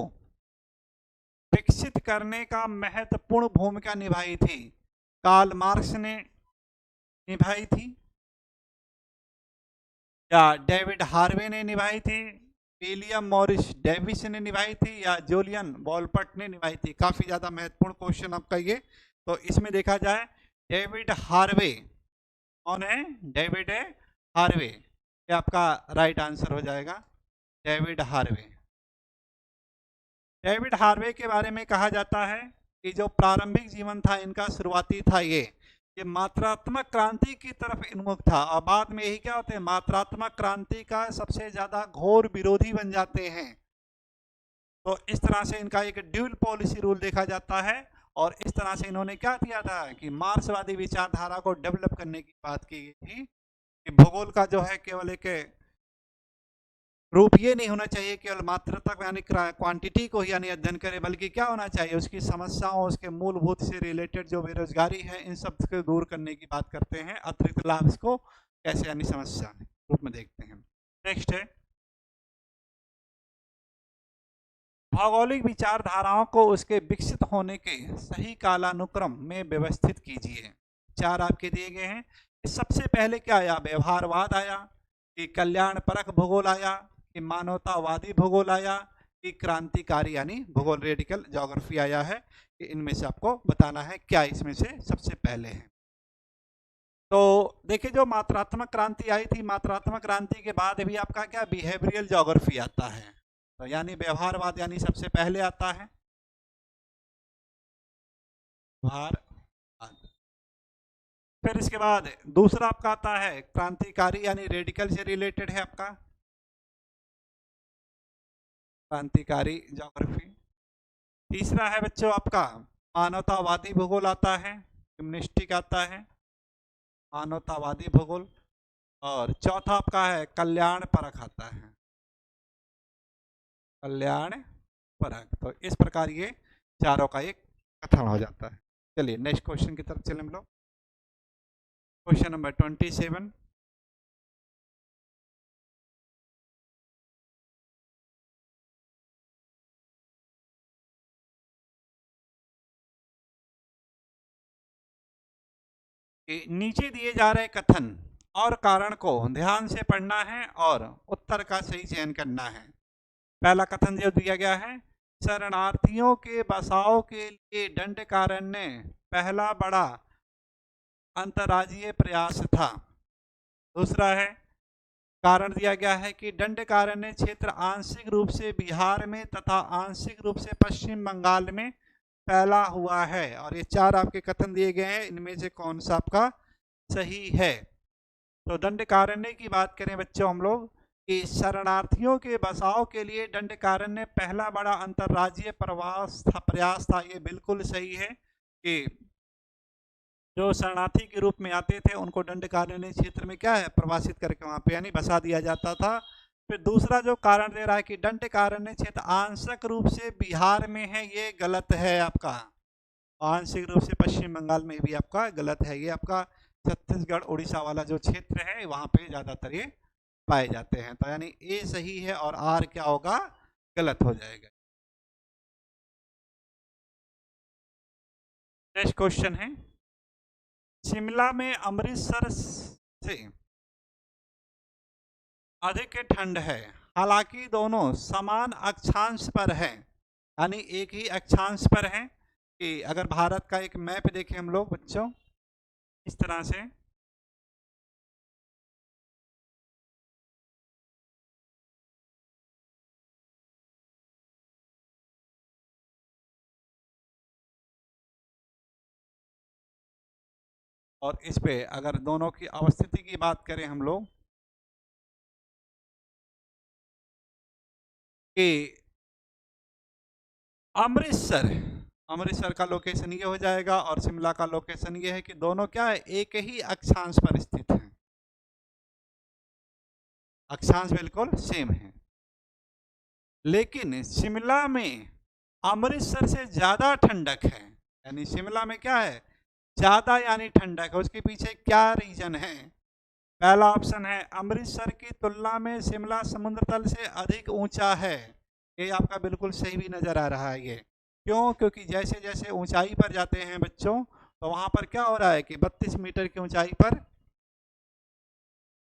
विकसित करने का महत्वपूर्ण भूमिका निभाई थी? कार्ल मार्क्स ने निभाई थी, या डेविड हार्वे ने निभाई थी, विलियम मॉरिस डेविस ने निभाई थी, या जूलियन वॉलपर्ट ने निभाई थी? काफी ज्यादा महत्वपूर्ण क्वेश्चन आपका ये। तो इसमें देखा जाए डेविड हार्वे, कौन है? डेविड हार्वे, ये आपका राइट आंसर हो जाएगा, डेविड हार्वे। डेविड हार्वे के बारे में कहा जाता है कि जो प्रारंभिक जीवन था इनका शुरुआती था ये मात्रात्मक क्रांति की तरफ उन्मुख था, और बाद में यही क्या होते हैं, मात्रात्मक क्रांति का सबसे ज्यादा घोर विरोधी बन जाते हैं। तो इस तरह से इनका एक ड्यूल पॉलिसी रूल देखा जाता है, और इस तरह से इन्होंने क्या किया था कि मार्क्सवादी विचारधारा को डेवलप करने की बात की गई थी कि भूगोल का जो है केवल एक रूप ये नहीं होना चाहिए केवल मात्रात्मक यानी क्वांटिटी को यानी अध्ययन करे, बल्कि क्या होना चाहिए उसकी समस्याओं, उसके मूलभूत से रिलेटेड जो बेरोजगारी है, इन सब को दूर करने की बात करते हैं। अतिरिक्त लाभ इसको कैसे यानी समस्या रूप में देखते हैं। नेक्स्ट है भौगोलिक विचारधाराओं को उसके विकसित होने के सही कालानुक्रम में व्यवस्थित कीजिए। 4 आपके दिए गए हैं। सबसे पहले क्या आया? व्यवहारवाद आया, कि कल्याण परक भूगोल आया, कि मानवतावादी भूगोल आया, की क्रांतिकारी यानी भूगोल रेडिकल ज्योग्राफी आया है कि इनमें से आपको बताना है क्या इसमें से सबसे पहले है। तो देखिए जो मात्रात्मक क्रांति आई थी, मात्रात्मक क्रांति के बाद भी आपका क्या बिहेवियरल ज्योग्राफी आता है, तो यानी व्यवहारवाद यानी सबसे पहले आता है व्यवहारवाद। फिर इसके बाद दूसरा आपका आता है क्रांतिकारी यानी रेडिकल से रिलेटेड है आपका क्रांतिकारी ज्योग्राफी। तीसरा है बच्चों आपका मानवतावादी भूगोल आता है, ह्यूमनिस्टिक आता है मानवतावादी भूगोल। और चौथा आपका है कल्याण परख आता है कल्याण परख। तो इस प्रकार ये चारों का एक कथन हो जाता है। चलिए नेक्स्ट क्वेश्चन की तरफ चलें हम लोग। Question number 27। नीचे दिए जा रहे कथन और कारण को ध्यान से पढ़ना है और उत्तर का सही चयन करना है। पहला कथन जो दिया गया है, शरणार्थियों के बसाव के लिए दंडकारण्य पहला बड़ा अंतर्राज्यीय प्रयास था। दूसरा है कारण दिया गया है कि दंडकारण्य क्षेत्र आंशिक रूप से बिहार में तथा आंशिक रूप से पश्चिम बंगाल में फैला हुआ है। और ये चार आपके कथन दिए गए हैं, इनमें से कौन सा आपका सही है। तो दंडकारण्य की बात करें बच्चों हम लोग कि शरणार्थियों के बसाव के लिए दंडकारण्य पहला बड़ा अंतर्राज्यीय प्रयास था। ये बिल्कुल सही है कि जो शरणार्थी के रूप में आते थे उनको दंडकारण्य क्षेत्र में क्या है प्रवासित करके वहाँ पे यानी बसा दिया जाता था। फिर दूसरा जो कारण दे रहा है कि दंडकारण्य क्षेत्र आंशिक रूप से बिहार में है, ये गलत है आपका। आंशिक रूप से पश्चिम बंगाल में भी आपका गलत है। ये आपका छत्तीसगढ़ उड़ीसा वाला जो क्षेत्र है वहाँ पे ज़्यादातर ये पाए जाते हैं। तो यानी ए सही है और आर क्या होगा गलत हो जाएगा। नेक्स्ट क्वेश्चन है, शिमला में अमृतसर से अधिक ठंड है, हालांकि दोनों समान अक्षांश पर है। यानी एक ही अक्षांश पर है कि अगर भारत का एक मैप देखें हम लोग बच्चों इस तरह से, और इस पे अगर दोनों की अवस्थिति की बात करें हम लोग कि अमृतसर का लोकेशन ये हो जाएगा और शिमला का लोकेशन ये है कि दोनों क्या है एक ही अक्षांश पर स्थित हैं, अक्षांश बिल्कुल सेम है। लेकिन शिमला में अमृतसर से ज़्यादा ठंडक है, यानी शिमला में क्या है ज़्यादा यानी ठंडक है। उसके पीछे क्या रीजन है? पहला ऑप्शन है अमृतसर की तुलना में शिमला समुद्र तल से अधिक ऊंचा है। ये आपका बिल्कुल सही भी नज़र आ रहा है। ये क्यों? क्योंकि जैसे जैसे ऊंचाई पर जाते हैं बच्चों तो वहाँ पर क्या हो रहा है कि 32 मीटर की ऊंचाई पर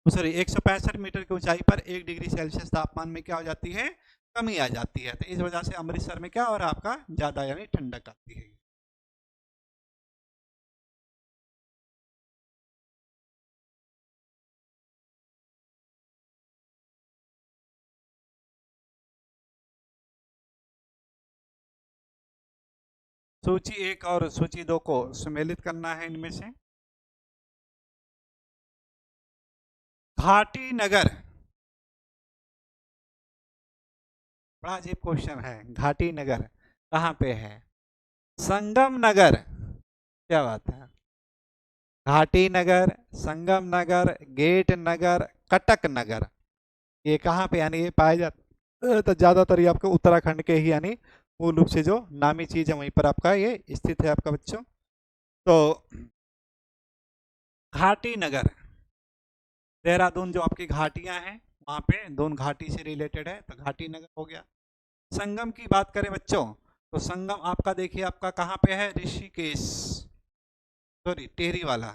सॉरी 165 मीटर की ऊंचाई पर 1 डिग्री सेल्सियस तापमान में क्या हो जाती है कमी आ जाती है। तो इस वजह से अमृतसर में क्या हो रहा है आपका ज़्यादा यानी ठंडक आती है। सूची 1 और सूची 2 को सम्मिलित करना है इनमें से। घाटी नगर, बड़ा अजीब क्वेश्चन है। घाटी नगर कहाँ पे है? संगम नगर, क्या बात है। घाटी नगर, संगम नगर, गेट नगर, कटक नगर, ये कहाँ पे यानी ये पाए जाते तो ज़्यादातर ये आपको उत्तराखंड के ही यानी मूल रूप से जो नामी चीज़ है वहीं पर आपका ये स्थित है आपका बच्चों। तो घाटी नगर देहरादून जो आपकी घाटियां हैं वहाँ पे दून घाटी से रिलेटेड है तो घाटी नगर हो गया। संगम की बात करें बच्चों तो संगम आपका देखिए आपका कहाँ पे है ऋषिकेश, सॉरी टेहरी वाला,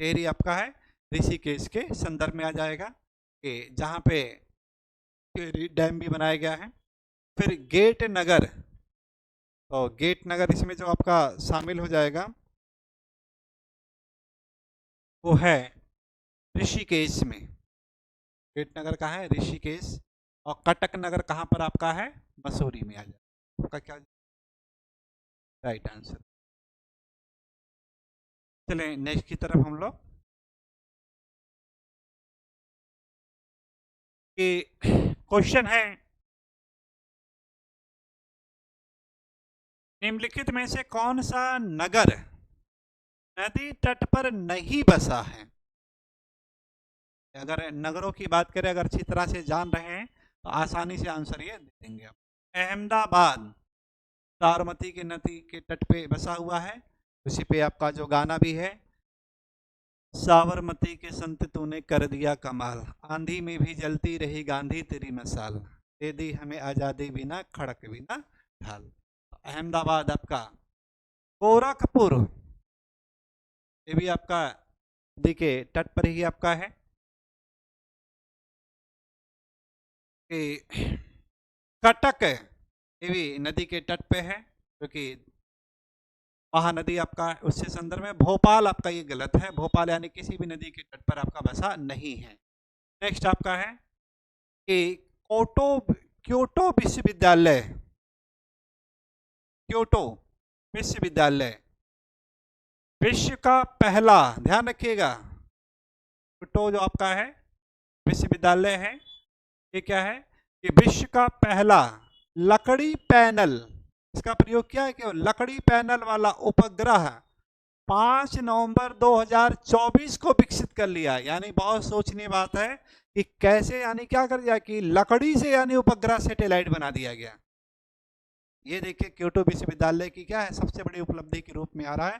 टेहरी आपका है ऋषिकेश के संदर्भ में आ जाएगा कि जहाँ पे टेहरी डैम भी बनाया गया है। फिर गेट नगर, तो गेट नगर इसमें जो आपका शामिल हो जाएगा वो है ऋषिकेश में। गेट नगर कहाँ है? ऋषिकेश। और कटक नगर कहाँ पर आपका है? मसूरी में आ जाए। आपका क्या राइट आंसर। चलें नेक्स्ट की तरफ हम लोग कि क्वेश्चन है निम्नलिखित में से कौन सा नगर नदी तट पर नहीं बसा है? अगर नगरों की बात करें, अगर अच्छी तरह से जान रहे हैं तो आसानी से आंसर ये दे देंगे आप। अहमदाबाद साबरमती की नदी के तट पे बसा हुआ है, उसी पे आपका जो गाना भी है, साबरमती के संत तूने कर दिया कमाल, आंधी में भी जलती रही गांधी तेरी मसाल, दे दी हमें आजादी बिना खड़क बिना ढाल। अहमदाबाद आपका। गोरखपुर ये भी आपका नदी के तट पर ही आपका है। कटक ये भी नदी के तट पे है, क्योंकि महानदी आपका उससे संदर्भ में। भोपाल आपका ये गलत है, भोपाल यानी किसी भी नदी के तट पर आपका बसा नहीं है। नेक्स्ट आपका है कि क्योटो विश्वविद्यालय, क्योटो विश्वविद्यालय विश्व का पहला, ध्यान रखिएगा, क्योटो जो आपका है विश्वविद्यालय है, ये क्या है कि विश्व का पहला लकड़ी पैनल, इसका प्रयोग क्या है कि लकड़ी पैनल वाला उपग्रह 5 नवंबर 2024 को विकसित कर लिया। यानी बहुत सोचनीय बात है कि कैसे, यानी क्या कर दिया कि लकड़ी से यानी उपग्रह सैटेलाइट बना दिया गया। ये देखिए क्योटो विश्वविद्यालय की क्या है सबसे बड़ी उपलब्धि के रूप में आ रहा है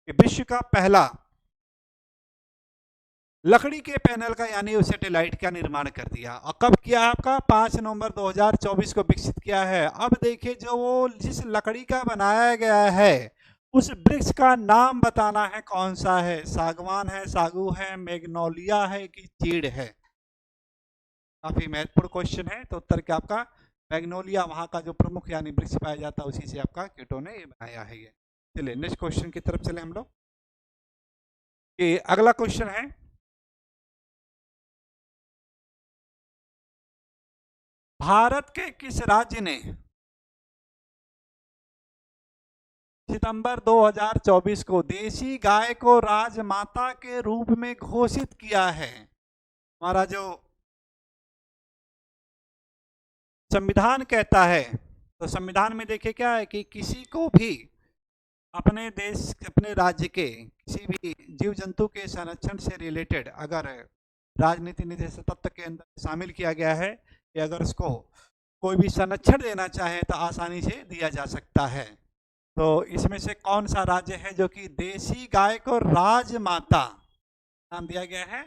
कि विश्व का पहला लकड़ी के पैनल का यानी सैटेलाइट का निर्माण कर दिया। और कब किया आपका? 5 नवंबर 2024 को विकसित किया है। अब देखिए जो वो जिस लकड़ी का बनाया गया है उस वृक्ष का नाम बताना है कौन सा है। सागवान है, सागू है, मैग्नोलिया है कि चीड़ है? काफी महत्वपूर्ण क्वेश्चन है। तो उत्तर क्या आपका? मैग्नोलिया वहां का जो प्रमुख यानी वृक्ष पाया जाता है उसी से आपका क्योटो ने ये बनाया है। ये चलिए नेक्स्ट क्वेश्चन की तरफ चले हम लोग। अगला क्वेश्चन है भारत के किस राज्य ने सितंबर 2024 को देसी गाय को राजमाता के रूप में घोषित किया है? हमारा जो संविधान कहता है, तो संविधान में देखिए क्या है कि किसी को भी अपने देश, अपने राज्य के किसी भी जीव जंतु के संरक्षण से रिलेटेड अगर राजनीति निषेध तत्व के अंदर शामिल किया गया है कि अगर उसको कोई भी संरक्षण देना चाहे तो आसानी से दिया जा सकता है। तो इसमें से कौन सा राज्य है जो कि देसी गाय को राजमाता नाम दिया गया है,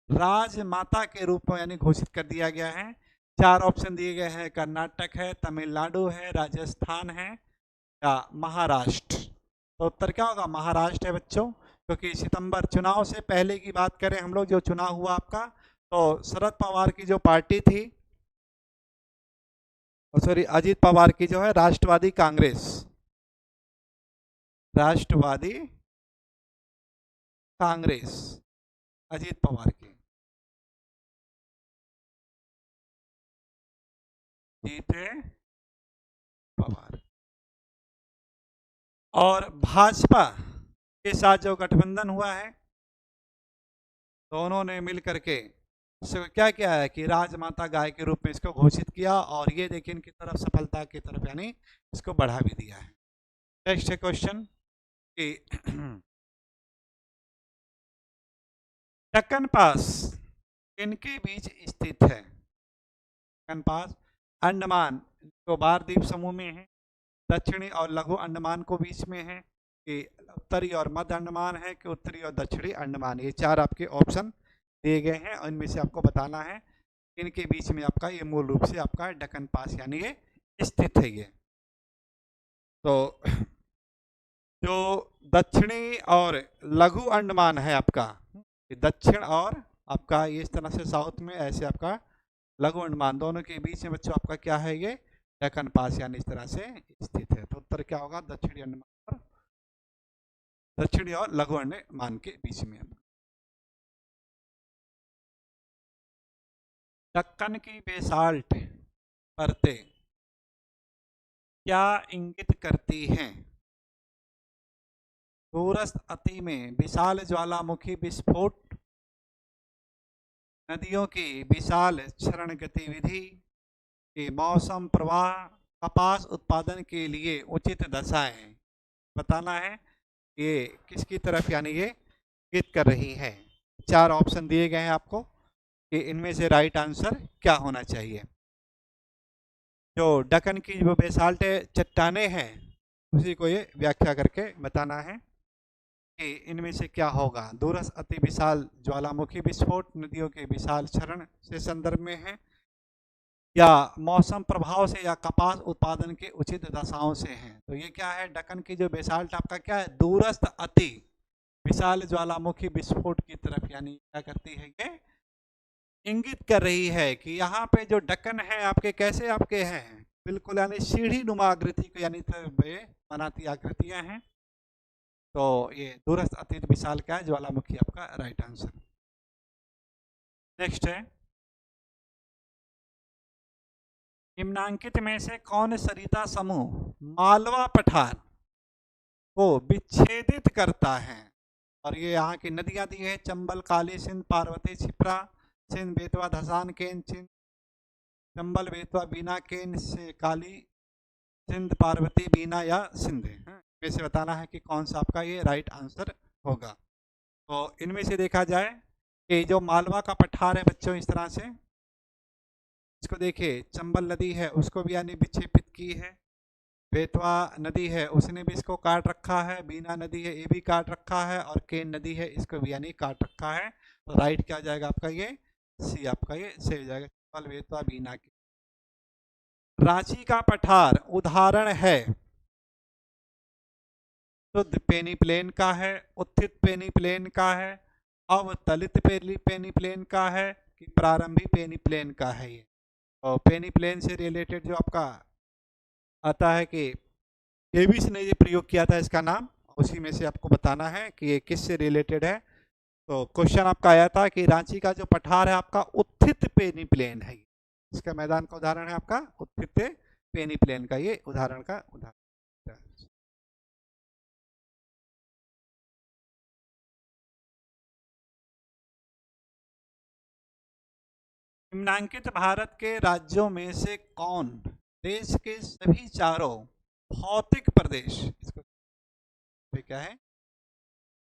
राजमाता के रूप में यानी घोषित कर दिया गया है? 4 ऑप्शन दिए गए हैं, कर्नाटक है, तमिलनाडु है, राजस्थान है या महाराष्ट्र। तो उत्तर क्या होगा? महाराष्ट्र है बच्चों, क्योंकि सितंबर चुनाव से पहले की बात करें हम लोग, जो चुनाव हुआ आपका, तो शरद पवार की जो पार्टी थी, सॉरी अजीत पवार की जो है राष्ट्रवादी कांग्रेस, राष्ट्रवादी कांग्रेस अजीत पवार की जीते पवार, और भाजपा के साथ जो गठबंधन हुआ है दोनों ने मिल करके क्या किया है कि राजमाता गाय के रूप में इसको घोषित किया, और ये देखिए इनकी तरफ सफलता की तरफ यानी इसको बढ़ा भी दिया है। नेक्स्ट क्वेश्चन कि दक्कन पास इनके बीच स्थित है? दक्कन पास अंडमान निकोबार द्वीप समूह में है, दक्षिणी और लघु अंडमान को बीच में है, कि उत्तरी और मध्य अंडमान है, कि उत्तरी और दक्षिणी अंडमान। ये 4 आपके ऑप्शन दिए गए हैं और इनमें से आपको बताना है इनके बीच में आपका ये मूल रूप से आपका दक्कन पास यानी ये स्थित है। ये तो जो दक्षिणी और लघु अंडमान है आपका, दक्षिण और आपका ये इस तरह से साउथ में ऐसे आपका लघु अंडमान, दोनों के बीच में बच्चों आपका क्या है? ये दक्कन पास यानी इस तरह से स्थित है। तो उत्तर क्या होगा? दक्षिणी अंडमान और दक्षिणी और लघु अंडमान के बीच में। दक्कन की बेसाल्ट परतें क्या इंगित करती हैं? दूरस्थ अति में विशाल ज्वालामुखी विस्फोट, नदियों की विशाल क्षरण गतिविधि, के मौसम प्रवाह, कपास उत्पादन के लिए उचित दशाएं। बताना है ये किसकी तरफ यानी ये इंगित कर रही है। 4 ऑप्शन दिए गए हैं आपको कि इनमें से राइट आंसर क्या होना चाहिए। जो दक्कन की जो बेसाल्ट चट्टाने हैं उसी को ये व्याख्या करके बताना है कि इनमें से क्या होगा। दूरस्थ अति विशाल ज्वालामुखी विस्फोट नदियों के विशाल क्षरण से संदर्भ में है, या मौसम प्रभाव से, या कपास उत्पादन के उचित दशाओं से हैं। तो ये क्या है? दक्कन की जो बेसाल्ट आपका क्या है? दूरस्थ अति विशाल ज्वालामुखी विस्फोट की तरफ यानी क्या करती है? ये इंगित कर रही है कि यहाँ पे जो दक्कन है आपके कैसे आपके हैं? बिल्कुल यानी सीढ़ी नुमा आकृति को यानी बनाती आकृतियां हैं। तो ये दूरस्थ अति विशाल क्या है? ज्वालामुखी आपका राइट आंसर। नेक्स्ट है, निम्नांकित में से कौन सरिता समूह मालवा पठार को विच्छेदित करता है? और ये यहाँ की नदियां दी है, चंबल, काली सिंध, पार्वती, छिप्रा, सिंध, बेतवा, धसान, केन, सिंध, चंबल, बेतवा, बीना, केन से काली सिंध, पार्वती, बीना या सिंध। इनमें से बताना है कि कौन सा आपका ये राइट आंसर होगा। तो इनमें से देखा जाए कि जो मालवा का पठार है बच्चों इस तरह से, इसको देखिए, चंबल नदी है उसको भी यानी विक्षेपित की है, बेतवा नदी है उसने भी इसको काट रखा है, बीना नदी है ये भी काट रखा है, और केन नदी है इसको भी यानी काट रखा है। तो राइट क्या हो जाएगा आपका? ये सी आपका ये सही हो जाएगा, चंबल, बेतवा, बीना की। रांची का पठार उदाहरण है शुद्ध पेनी प्लेन का है, उत्थित पेनी प्लेन का है, अवतलित पेनी प्लेन का है, कि प्रारंभिक पेनी प्लेन का है। ये और पेनी प्लेन से रिलेटेड जो आपका आता है कि डेविस ने ये प्रयोग किया था इसका नाम, उसी में से आपको बताना है कि ये किस से रिलेटेड है। तो क्वेश्चन आपका आया था कि रांची का जो पठार है आपका उत्थित पेनी प्लेन है, इसका मैदान का उदाहरण है आपका उत्थित पेनी प्लेन का, ये उदाहरण का उदाहरण। निम्नांकित भारत के राज्यों में से कौन देश के सभी चारों भौतिक प्रदेश, इसको क्या है?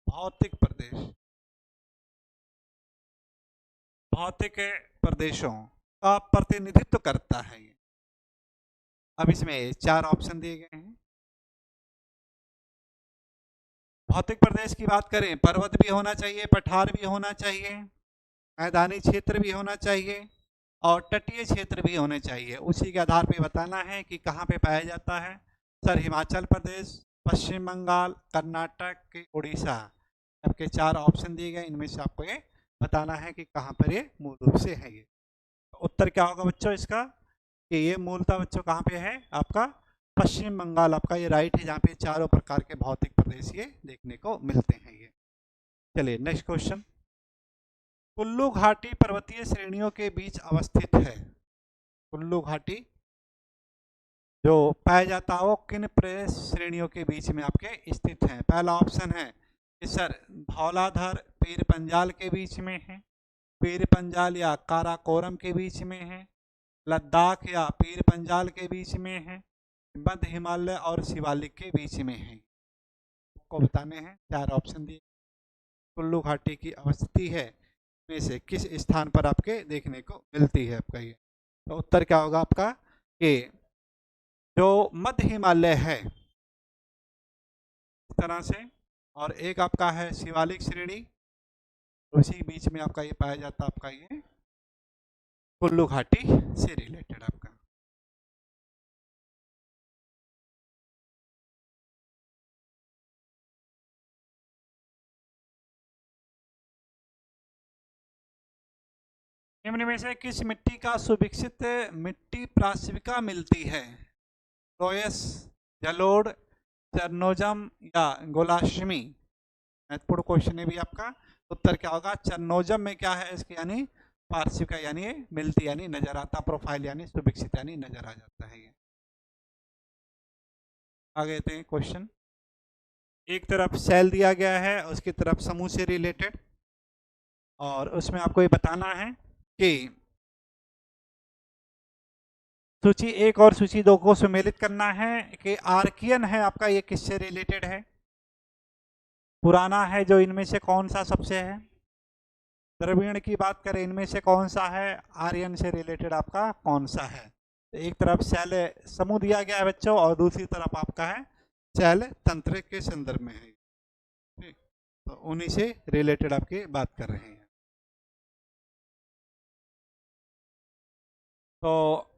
भौतिक प्रदेश, भौतिक प्रदेशों का प्रतिनिधित्व करता है। अब इसमें 4 ऑप्शन दिए गए हैं। भौतिक प्रदेश की बात करें, पर्वत भी होना चाहिए, पठार भी होना चाहिए, मैदानी क्षेत्र भी होना चाहिए, और तटीय क्षेत्र भी होने चाहिए। उसी के आधार पर बताना है कि कहाँ पे पाया जाता है। सर हिमाचल प्रदेश, पश्चिम बंगाल, कर्नाटक, उड़ीसा, आपके 4 ऑप्शन दिए गए, इनमें से आपको ये बताना है कि कहाँ पर ये मूल रूप से है। ये उत्तर क्या होगा बच्चों इसका? कि ये मूलतः बच्चों कहाँ पे है आपका? पश्चिम बंगाल आपका ये राइट है, जहाँ पे चारों प्रकार के भौतिक प्रदेश ये देखने को मिलते हैं। ये चलिए नेक्स्ट क्वेश्चन, कुल्लू घाटी पर्वतीय श्रेणियों के बीच अवस्थित है। कुल्लू घाटी जो पाया जाता है वो किन प्रदेश श्रेणियों के बीच में आपके स्थित है? पहला ऑप्शन है कि सर धौलाधर पीर पंजाल के बीच में है, पीर पंजाल या काराकोरम के बीच में है, लद्दाख या पीर पंजाल के बीच में है, मध्य हिमालय और शिवालिक के बीच में है। आपको बताने हैं 4 ऑप्शन दिए। कुल्लू घाटी की अवस्थिति है में से किस स्थान पर आपके देखने को मिलती है आपका ये? तो उत्तर क्या होगा आपका? कि जो मध्य हिमालय है इस तरह से, और एक आपका है शिवालिक श्रेणी, उसी बीच में आपका ये पाया जाता है आपका ये कुल्लू घाटी से रिलेटेड आपका। निम्न में से किस मिट्टी का सुविकसित मिट्टी प्राशिविका मिलती है? लोयस, जलोढ़, चरनोजम या गोलाश्मी? महत्वपूर्ण क्वेश्चन है भी आपका। उत्तर क्या होगा? चरनोजम में क्या है इसकी यानी पार्श्विका यानी मिलती यानी नजर आता, प्रोफाइल यानी सुविकसित यानी नजर आ जाता है ये। आगे देते हैं क्वेश्चन। एक तरफ सेल दिया गया है, उसकी तरफ समूह से रिलेटेड, और उसमें आपको ये बताना है कि सूची 1 और सूची 2 को सम्मिलित करना है कि आर्कियन है आपका ये किससे रिलेटेड है, पुराना है जो इनमें से कौन सा सबसे है, द्रविड़ की बात करें इनमें से कौन सा है, आर्यन से रिलेटेड आपका कौन सा है। तो एक तरफ सेल समूह दिया गया है बच्चों और दूसरी तरफ आपका है सेल तंत्र के संदर्भ में है, ठीक, तो उन्हीं से रिलेटेड आपकी बात कर रहे हैं। तो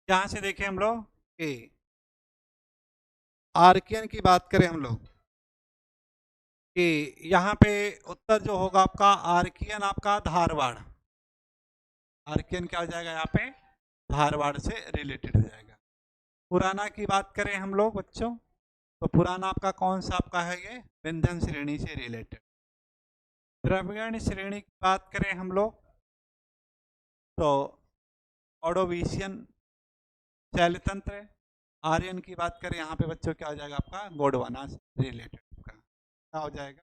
यहाँ से देखें हम लोग कि आर्कियन की बात करें हम लोग कि यहाँ पे उत्तर जो होगा आपका आर्कियन आपका धारवाड़, आर्कियन क्या हो जाएगा यहाँ पे धारवाड़ से रिलेटेड हो जाएगा। पुराना की बात करें हम लोग बच्चों तो पुराना आपका कौन सा आपका है ये विंध्यन श्रेणी से रिलेटेड। द्रविड़ श्रेणी की बात करें हम लोग तो ऑर्डोविशियन शैल तंत्र। आर्यन की बात करें यहाँ पे बच्चों क्या हो जाएगा आपका गोंडवाना से रिलेटेड आपका क्या हो जाएगा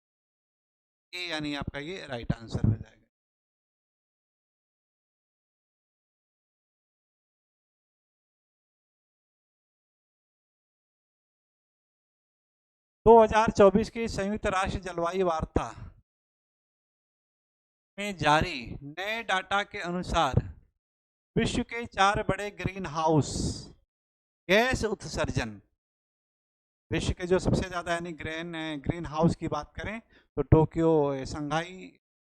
ए यानी आपका ये राइट आंसर हो जाएगा। 2024 की संयुक्त राष्ट्र जलवायु वार्ता में जारी नए डाटा के अनुसार विश्व के 4 बड़े ग्रीन हाउस गैस उत्सर्जन, विश्व के जो सबसे ज़्यादा यानी ग्रीन हाउस की बात करें तो टोक्यो, शंघाई,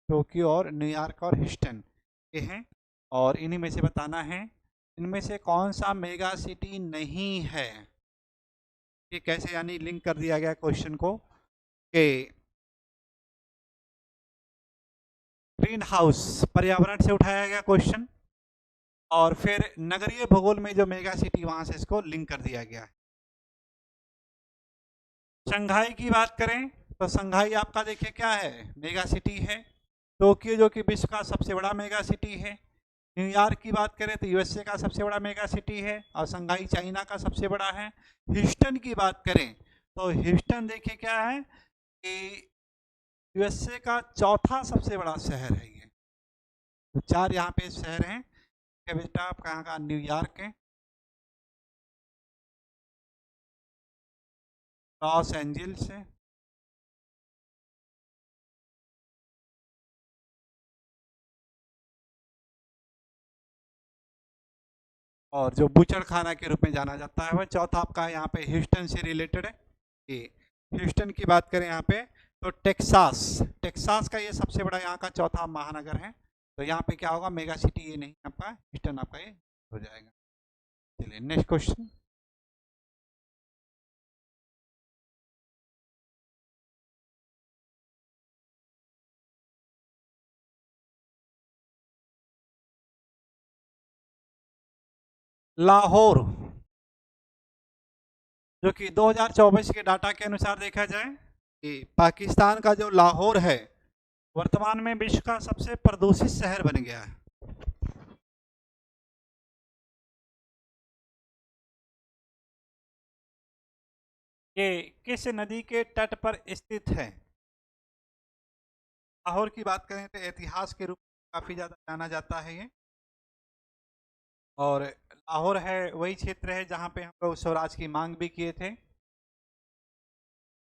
टोक्यो और न्यूयॉर्क और ह्यूस्टन ये हैं, और इन्हीं में से बताना है इनमें से कौन सा मेगा सिटी नहीं है। ये कैसे यानी लिंक कर दिया गया क्वेश्चन को कि ग्रीन हाउस पर्यावरण से उठाया गया क्वेश्चन और फिर नगरीय भूगोल में जो मेगा सिटी वहां से इसको लिंक कर दिया गया है। शंघाई की बात करें तो शंघाई आपका देखिए क्या है मेगा सिटी है। टोक्यो जो कि विश्व का सबसे बड़ा मेगा सिटी है। न्यूयॉर्क की बात करें तो यूएसए का सबसे बड़ा मेगा सिटी है और शंघाई चाइना का सबसे बड़ा है। ह्यूस्टन की बात करें तो ह्यूस्टन देखिए क्या है कि यूएसए का चौथा सबसे बड़ा शहर है ये। तो 4 यहाँ पे शहर हैं बेटा, आप कहाँ का न्यूयॉर्क है, लॉस एंजल्स है, और जो बूचड़ खाना के रूप में जाना जाता है वह चौथा आपका यहाँ पे ह्यूस्टन से रिलेटेड है। ये ह्यूस्टन की बात करें यहाँ पे तो टेक्सास, टेक्सास का ये सबसे बड़ा यहाँ का चौथा महानगर है। तो यहाँ पे क्या होगा मेगा सिटी ये नहीं आपका ह्यूस्टन आपका ये हो जाएगा। चलिए नेक्स्ट क्वेश्चन। लाहौर जो कि 2024 के डाटा के अनुसार देखा जाए कि पाकिस्तान का जो लाहौर है वर्तमान में विश्व का सबसे प्रदूषित शहर बन गया है। ये किस नदी के तट पर स्थित है? लाहौर की बात करें तो इतिहास के रूप में काफ़ी ज़्यादा जाना जाता है ये, और लाहौर है वही क्षेत्र है जहाँ पे हम लोग स्वराज की मांग भी किए थे।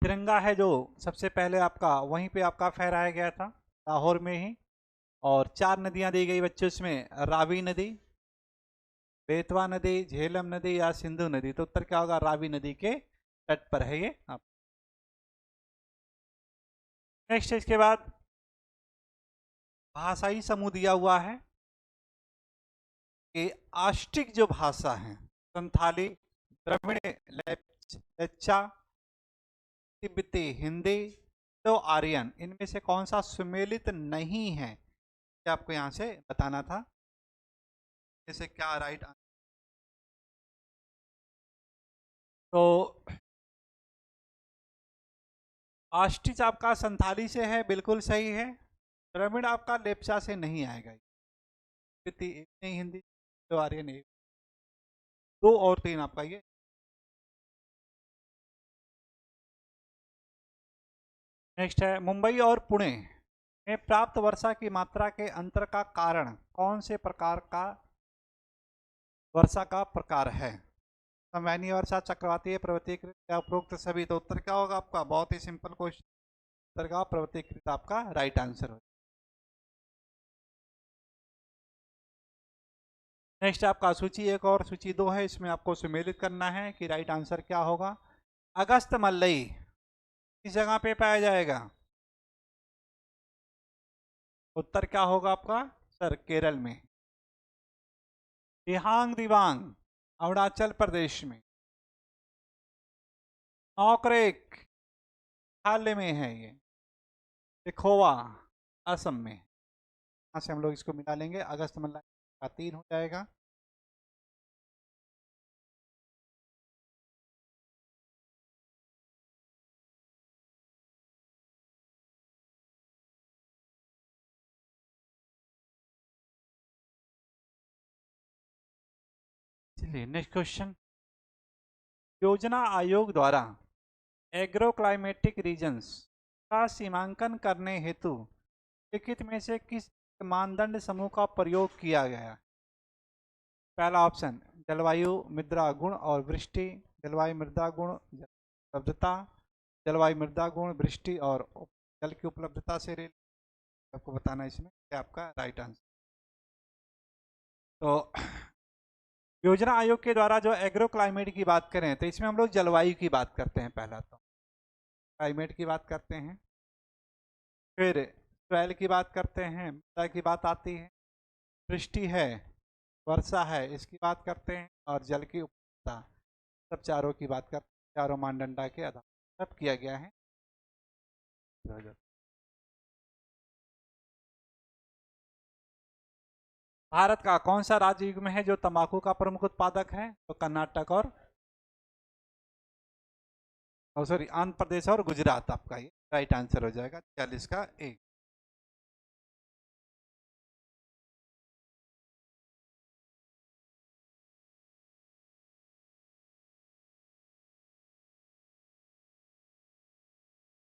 तिरंगा है जो सबसे पहले आपका वहीं पे आपका फहराया गया था लाहौर में ही, और 4 नदियाँ दी गई बच्चों इसमें, रावी नदी, बेतवा नदी, झेलम नदी या सिंधु नदी। तो उत्तर क्या होगा? रावी नदी के तट पर है ये। नेक्स्ट इसके बाद भाषाई समूह दिया हुआ है कि आष्टिक जो भाषा है संथाली, द्रविड़, लेप्चा, तिब्बती, हिंदी तो आर्यन, इनमें से कौन सा सुमेलित नहीं है? आपको यहाँ से बताना था जैसे क्या राइट। तो आस्टिच आपका संथाली से है, बिल्कुल सही है। द्रविड़ आपका लेप्चा से नहीं आएगा। एक नहीं हिंदी, दो आर्यन एक, 2 और 3 आपका ये। नेक्स्ट है मुंबई और पुणे में प्राप्त वर्षा की मात्रा के अंतर का कारण कौन से प्रकार का वर्षा का प्रकार है? संवैनी वर्षा, चक्रवातीय, पर्वतीकृत या उपरोक्त सभी। तो उत्तर क्या होगा आपका? बहुत ही सिंपल क्वेश्चन, उत्तर का पर्वतीकृत आपका राइट आंसर हो। नेक्स्ट आपका सूची 1 और सूची 2 है, इसमें आपको सुमेलित करना है कि राइट आंसर क्या होगा। अगस्त मल्लई किस जगह पे पाया जाएगा? उत्तर क्या होगा आपका सर? केरल में। दिहांग दिवांग अरुणाचल प्रदेश में। नौकरेक मेघालय में है ये। दिखोवा असम में। यहाँ से हम लोग इसको मिला लेंगे, अगस्त मल्लई का 3 हो जाएगा। चलिए नेक्स्ट क्वेश्चन। योजना आयोग द्वारा एग्रो क्लाइमेटिक रीजन्स का सीमांकन करने हेतु लिखित में से किस मानदंड समूह का प्रयोग किया गया? पहला ऑप्शन जलवायु, मृदा गुण और वृष्टि। जलवायु, मृदा गुण, उपलब्धता। जलवायु, मृदा गुण, वृष्टि और जल की उपलब्धता से रिलेटेड आपको बताना है इसमें क्या आपका राइट आंसर। तो योजना आयोग के द्वारा जो एग्रो क्लाइमेट की बात करें तो इसमें हम लोग जलवायु की बात करते हैं। पहला तो क्लाइमेट की बात करते हैं, फिर सॉइल की बात करते हैं, मृदा की बात आती है, वृष्टि है, वर्षा है, इसकी बात करते हैं, और जल की उपलब्धता। सब चारों की बात करते हैं, चारों मानदंडा के आधार पर सब किया गया है। भारत का कौन सा राज्य युग में है जो तंबाकू का प्रमुख उत्पादक है? तो कर्नाटक और सॉरी आंध्र प्रदेश और गुजरात आपका ये राइट आंसर हो जाएगा 40 का ए।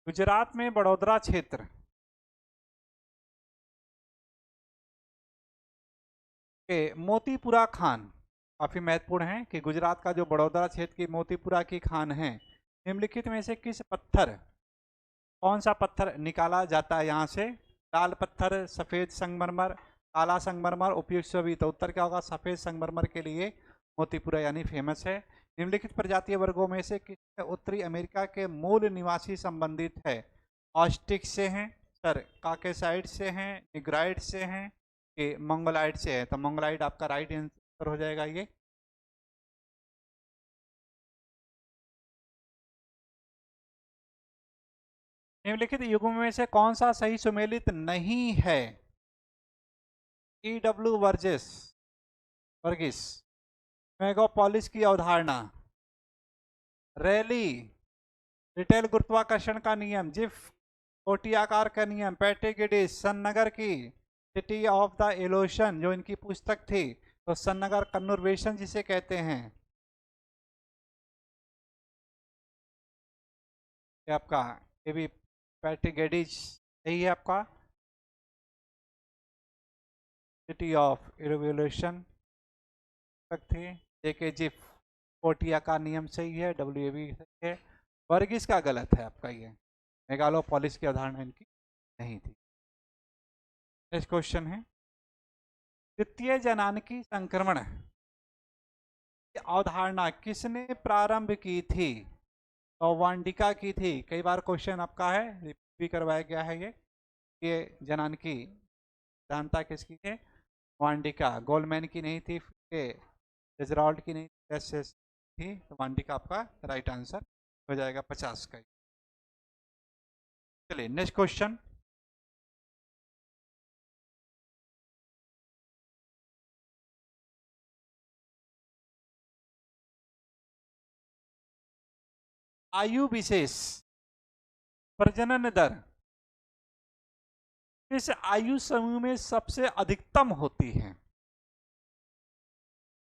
गुजरात में बड़ौदा क्षेत्र के मोतीपुरा खान काफी महत्वपूर्ण है कि गुजरात का जो बड़ौदा क्षेत्र की मोतीपुरा की खान है, निम्नलिखित में से किस पत्थर, कौन सा पत्थर निकाला जाता है यहाँ से? लाल पत्थर, सफेद संगमरमर, काला संगमरमर, उपयुक्त सभी। तो उत्तर क्या होगा? सफेद संगमरमर के लिए मोतीपुरा यानी फेमस है। निम्नलिखित प्रजातीय वर्गों में से किस उत्तरी अमेरिका के मूल निवासी संबंधित है? ऑस्टिक से हैं सर, काकेसाइड से हैं, निग्राइड से हैं कि मंगोलाइड से है? तो मंगोलाइड आपका राइट आंसर हो जाएगा ये। निम्नलिखित युगों में से कौन सा सही सुमेलित नहीं है? E.W. वर्गिस, मेगापोलिस की अवधारणा, रैली, रिटेल गुरुत्वाकर्षण का नियम, जिफ कोटि आकार का नियम, पैटेगिडिस, सन्नगर की सिटी ऑफ द इल्यूशन जो इनकी पुस्तक थी, तो सन्नगर कन्वर्सेशन जिसे कहते हैं, ये आपका ये भी पैटेगिडिस यही है आपका सिटी ऑफ इल्यूशन थे। जेके जिफ कोटिया का नियम सही है, डब्ल्यूएबी सही है, वर्गिस का गलत है आपका ये, मेगालोपोलिस की अवधारणा इनकी नहीं थी। नेक्स्ट क्वेश्चन है द्वितीय जनानकी संक्रमण की अवधारणा किसने प्रारंभ की थी? और वांडिका की थी। कई बार क्वेश्चन आपका है रिपीट भी करवाया गया है ये जनानकी जानता किसकी है? वांडिका, गोलमैन की नहीं थी, फिर की नहीं थी, तो वांडिका आपका राइट आंसर हो जाएगा 50 का। चलिए नेक्स्ट क्वेश्चन। आयु विशेष प्रजनन दर इस आयु समूह में सबसे अधिकतम होती है?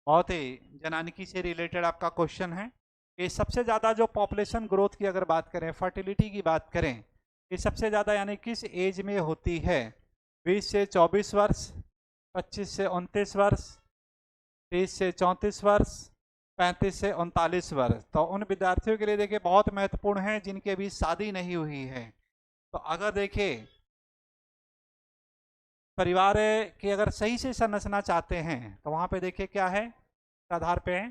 बहुत ही जनानिकी से रिलेटेड आपका क्वेश्चन है कि सबसे ज़्यादा जो पॉपुलेशन ग्रोथ की अगर बात करें, फर्टिलिटी की बात करें, ये सबसे ज़्यादा यानी किस एज में होती है? 20 से 24 वर्ष, 25 से 29 वर्ष, 30 से 34 वर्ष, 35 से 39 वर्ष। तो उन विद्यार्थियों के लिए देखिए बहुत महत्वपूर्ण है जिनकी अभी शादी नहीं हुई है। तो अगर देखिए परिवार की अगर सही से संरचना चाहते हैं तो वहाँ पे देखिए क्या है, आधार पे है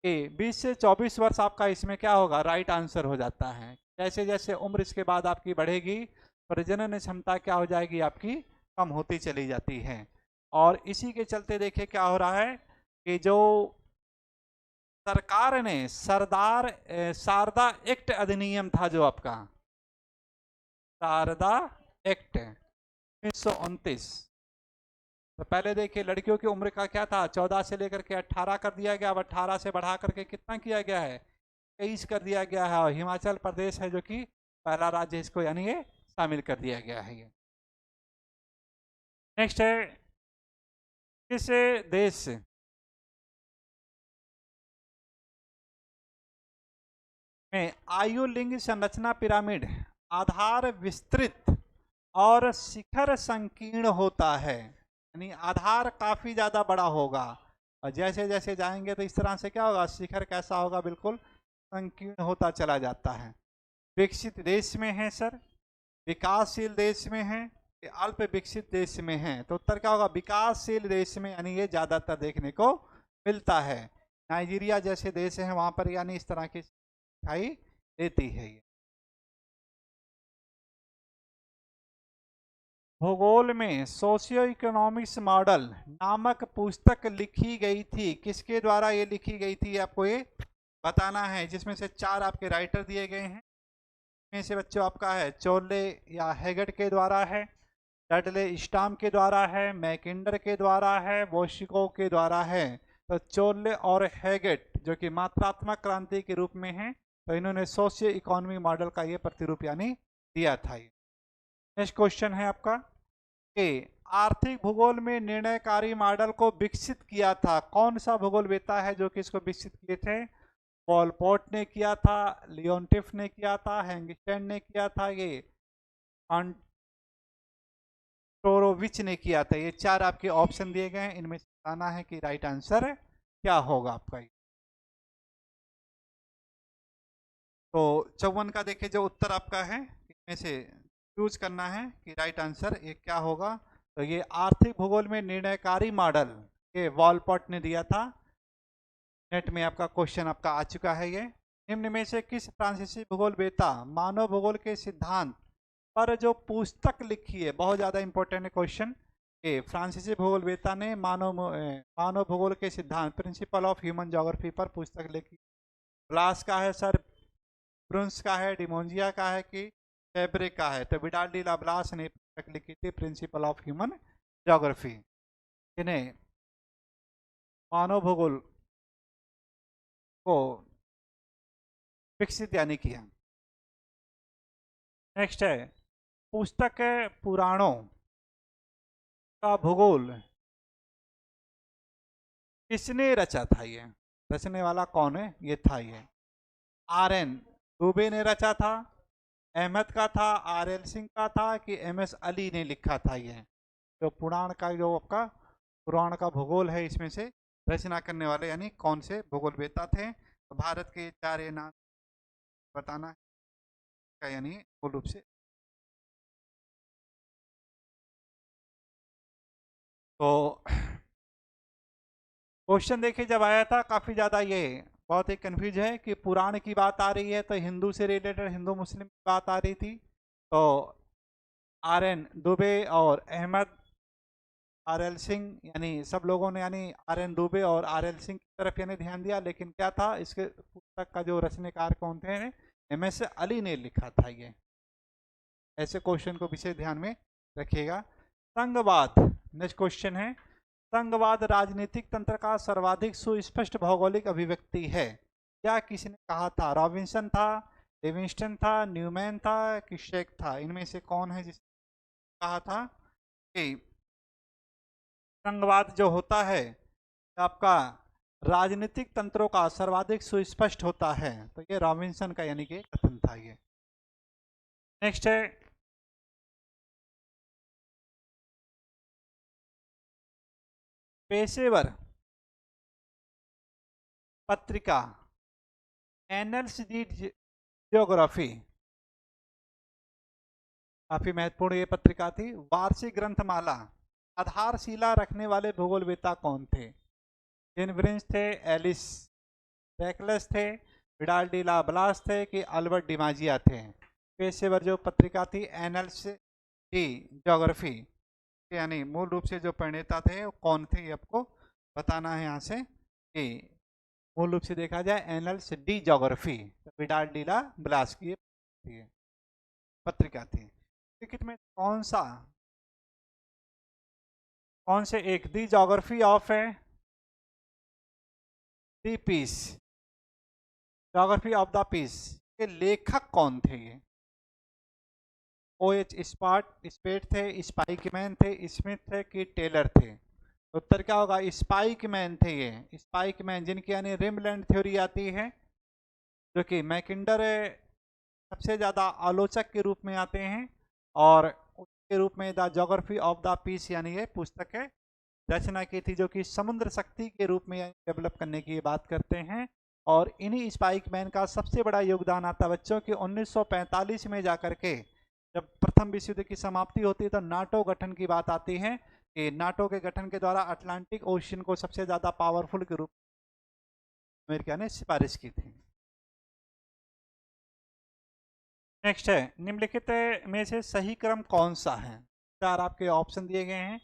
कि 20 से 24 वर्ष आपका इसमें क्या होगा, राइट आंसर हो जाता है। जैसे जैसे उम्र इसके बाद आपकी बढ़ेगी, प्रजनन क्षमता क्या हो जाएगी आपकी, कम होती चली जाती है। और इसी के चलते देखिए क्या हो रहा है कि जो सरकार ने शारदा एक्ट अधिनियम था, जो आपका शारदा एक्ट 1929, तो पहले देखिए लड़कियों की उम्र का क्या था, 14 से लेकर के 18 कर दिया गया। अब 18 से बढ़ा करके कितना किया गया है, 23 कर दिया गया है। और हिमाचल प्रदेश है जो कि पहला राज्य इसको यानी ये शामिल कर दिया गया है। ये नेक्स्ट है, किस देश में आयु लिंग संरचना पिरामिड आधार विस्तृत और शिखर संकीर्ण होता है? यानी आधार काफी ज्यादा बड़ा होगा और जैसे जैसे जाएंगे तो इस तरह से क्या होगा, शिखर कैसा होगा, बिल्कुल संकीर्ण होता चला जाता है। विकसित देश में है सर, विकासशील देश में है, अल्प विकसित देश में है? तो उत्तर क्या होगा, विकासशील देश में, यानी ये ज्यादातर देखने को मिलता है। नाइजीरिया जैसे देश है वहां पर यानी इस तरह की दिखाई देती है। ये भूगोल में सोशियो इकोनॉमिक्स मॉडल नामक पुस्तक लिखी गई थी, किसके द्वारा ये लिखी गई थी आपको ये बताना है। जिसमें से 4 आपके राइटर दिए गए हैं, इसमें से बच्चों आपका है चोले या हेगट के द्वारा है, डडले स्टाम के द्वारा है, मैकिंडर के द्वारा है, वोशिको के द्वारा है। तो चोले और हेगट जो कि मात्रात्मक क्रांति के रूप में है, तो इन्होंने सोशियो इकोनॉमिक मॉडल का ये प्रतिरूप यानी दिया था। नेक्स्ट क्वेश्चन है आपका कि आर्थिक भूगोल में निर्णयकारी मॉडल को विकसित किया था? कौन सा भूगोलवेत्ता है जो कि इसको विकसित किए थे? वॉलपोर्ट ने किया था, लियोनटिफ ने किया था, हैंगस्टैंड ने किया था, ये टोरोविच ने किया था। ये 4 आपके ऑप्शन दिए गए हैं, इनमें से बताना है कि राइट आंसर क्या होगा आपका। तो 54 का देखिए जो उत्तर आपका है, इसमें से चूज करना है कि राइट आंसर ये क्या होगा। तो ये आर्थिक भूगोल में निर्णयकारी मॉडल ये वॉलपोर्ट ने दिया था। नेट में आपका क्वेश्चन आपका आ चुका है। ये निम्न में से किस फ्रांसीसी भूगोलवेत्ता मानव भूगोल के सिद्धांत पर जो पुस्तक लिखी है, बहुत ज़्यादा इंपॉर्टेंट है क्वेश्चन, ये फ्रांसीसी भूगोलवेत्ता ने मानव भूगोल के सिद्धांत प्रिंसिपल ऑफ ह्यूमन ज्योग्राफी पर पुस्तक लिखी? ब्लास का है सर, ब्रुंस का है, डिमोंजिया का है कि फैब्रिक का है? तो विडाल डी लाब्लास ने पुस्तक लिखी थी प्रिंसिपल ऑफ ह्यूमन ज्योग्राफी। इन्हें मानव भूगोल को विकसित यानी किया। नेक्स्ट है, पुस्तक पुराणों का भूगोल किसने रचा था? ये रचने वाला कौन है? ये था ये RN दुबे ने रचा था, अहमद का था, RL सिंह का था कि MS अली ने लिखा था? ये जो पुराण का जो आपका पुराण का भूगोल है, इसमें से रचना करने वाले यानी कौन से भूगोलवेत्ता थे? तो भारत के 4 ये नाम बताना है यानी मूल रूप से। तो क्वेश्चन देखिए जब आया था काफ़ी ज़्यादा ये बहुत ही कन्फ्यूज है कि पुराण की बात आ रही है तो हिंदू से रिलेटेड हिंदू मुस्लिम की बात आ रही थी। तो RN दुबे और अहमद RL सिंह यानी सब लोगों ने यानी RN दुबे और RL सिंह की तरफ यानी ध्यान दिया, लेकिन क्या था इसके पुस्तक का जो रचनाकार कौन थे? MS अली ने लिखा था। ये ऐसे क्वेश्चन को विशेष ध्यान में रखिएगा। संघवाद, नेक्स्ट क्वेश्चन है, संघवाद राजनीतिक तंत्र का सर्वाधिक सुस्पष्ट भौगोलिक अभिव्यक्ति है? क्या किसी ने कहा था? रॉबिन्सन था, लिविंगस्टन था, न्यूमैन था कि शेक था? इनमें से कौन है जिसने कहा था कि संघवाद जो होता है आपका राजनीतिक तंत्रों का सर्वाधिक सुस्पष्ट होता है? तो ये रॉबिन्सन का यानी कि कथन था ये। नेक्स्ट है पेशेवर पत्रिका एनल्स दी ज्योग्राफी, काफी महत्वपूर्ण ये पत्रिका थी। वार्षिक ग्रंथमाला आधारशिला रखने वाले भूगोलवेत्ता कौन थे? जेनब्रिंस थे, एलिस रेकलस थे, विडाल डी ला ब्लास थे कि अल्बर्ट डिमाजिया थे? पेशेवर जो पत्रिका थी एनल्स डी ज्योग्राफी, यानी मूल रूप से जो प्रणेता थे वो कौन थे ये आपको बताना है यहाँ से। कि मूल रूप से देखा जाए Annales de Geographie Vidal de la Blache की पत्रिका थी। क्रिकेट में कौन से एक दी ज्योग्राफी ऑफ है the peace, geography of the peace के लेखक कौन थे? ये OH स्पेट थे, स्पाइकमैन थे, स्मिथ थे कि टेलर थे? उत्तर क्या होगा? स्पाइकमैन थे ये, स्पाइकमैन जिनकी यानी रिमलैंड थ्योरी आती है, जो कि मैकिंडर सबसे ज़्यादा आलोचक के रूप में आते हैं, और उसके रूप में the geography of the peace यानी ये पुस्तक है रचना की थी, जो कि समुद्र शक्ति के रूप में डेवलप करने की बात करते हैं। और इन्हीं स्पाइकमैन का सबसे बड़ा योगदान आता है बच्चों कि 1945 में जाकर के जब प्रथम विश्व युद्ध की समाप्ति होती है तो नाटो गठन की बात आती है कि नाटो के गठन के द्वारा अटलांटिक ओशियन को सबसे ज़्यादा पावरफुल के रूप में अमेरिका ने सिफारिश की थी। नेक्स्ट है निम्नलिखित में से सही क्रम कौन सा है? चार आपके ऑप्शन दिए गए हैं,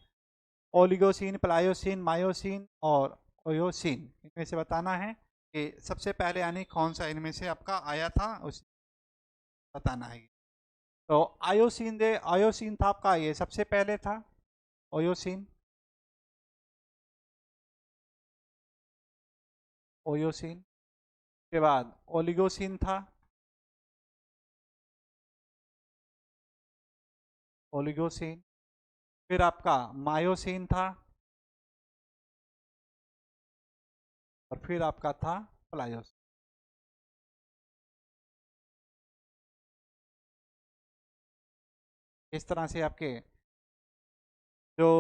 ओलिगोसीन, प्लायोसीन, मायोसीन और ओयोसीन। इनमें से बताना है कि सबसे पहले यानी कौन सा इनमें से आपका आया था, उस बताना है। तो आयोसीन था आपका, ये सबसे पहले था ओयोसीन। ओयोसीन के बाद ओलिगोसीन था, ओलिगोसीन, फिर आपका मायोसीन था, और फिर आपका था प्लायोसीन। इस तरह से आपके जो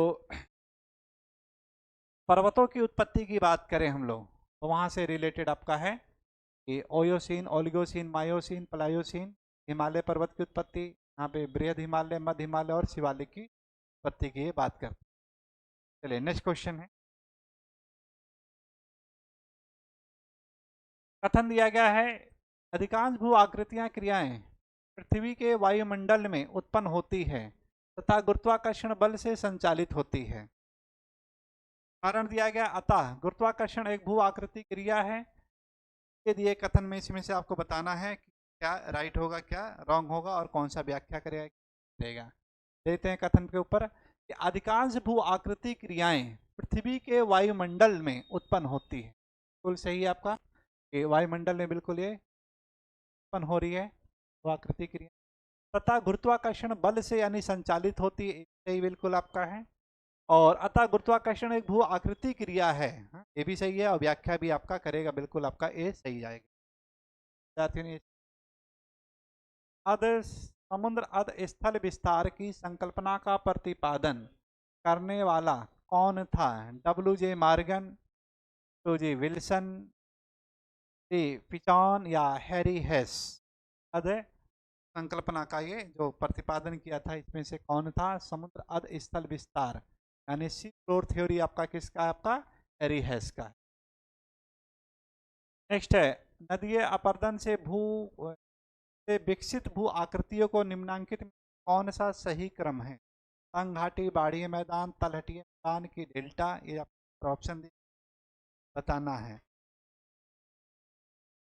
पर्वतों की उत्पत्ति की बात करें हम लोग तो वहाँ से रिलेटेड आपका है कि ओयोसीन, ओलिगोसीन, मायोसीन, प्लायोसीन, हिमालय पर्वत की उत्पत्ति, यहाँ पे बृहद हिमालय, मध्य हिमालय और शिवालिक की उत्पत्ति की बात करते हैं। चलिए नेक्स्ट क्वेश्चन है, कथन दिया गया है अधिकांश भू आकृतियां क्रियाएं पृथ्वी के वायुमंडल में उत्पन्न होती है तथा गुरुत्वाकर्षण बल से संचालित होती है। कारण दिया गया अतः गुरुत्वाकर्षण एक भू आकृति क्रिया है। ये दिए कथन में इसमें से आपको बताना है कि क्या राइट होगा, क्या रॉन्ग होगा, और कौन सा व्याख्या करेगा। देते हैं कथन के ऊपर कि अधिकांश भू आकृति क्रियाएं पृथ्वी के वायुमंडल में उत्पन्न होती है। बिल्कुल सही है आपका, कि वायुमंडल में बिल्कुल ये उत्पन्न हो रही है भू आकृति क्रिया, तथा गुरुत्वाकर्षण बल से यानी संचालित होती है, सही बिल्कुल आपका है। और अतः गुरुत्वाकर्षण एक भू आकृति क्रिया है, ये भी सही है, और व्याख्या भी आपका करेगा बिल्कुल आपका ए सही जाएगा। अध समुद्र अध स्थल विस्तार की संकल्पना का प्रतिपादन करने वाला कौन था? WJ मॉर्गन, जी विल्सन, जी पिचॉन या हैरी हेस? अध संकल्पना का ये जो प्रतिपादन किया था इसमें से कौन था? समुद्र अध स्थल विस्तार यानी सी फ्लोर थ्योरी आपका किसका है? आपका हैरी हेस का। नेक्स्ट है नदीय अपरदन से विकसित भू आकृतियों को निम्नांकित कौन सा सही क्रम है? तंग घाटी, बाढ़ी मैदान, तलहटी मैदान की डेल्टा? ये आपको ऑप्शन बताना है।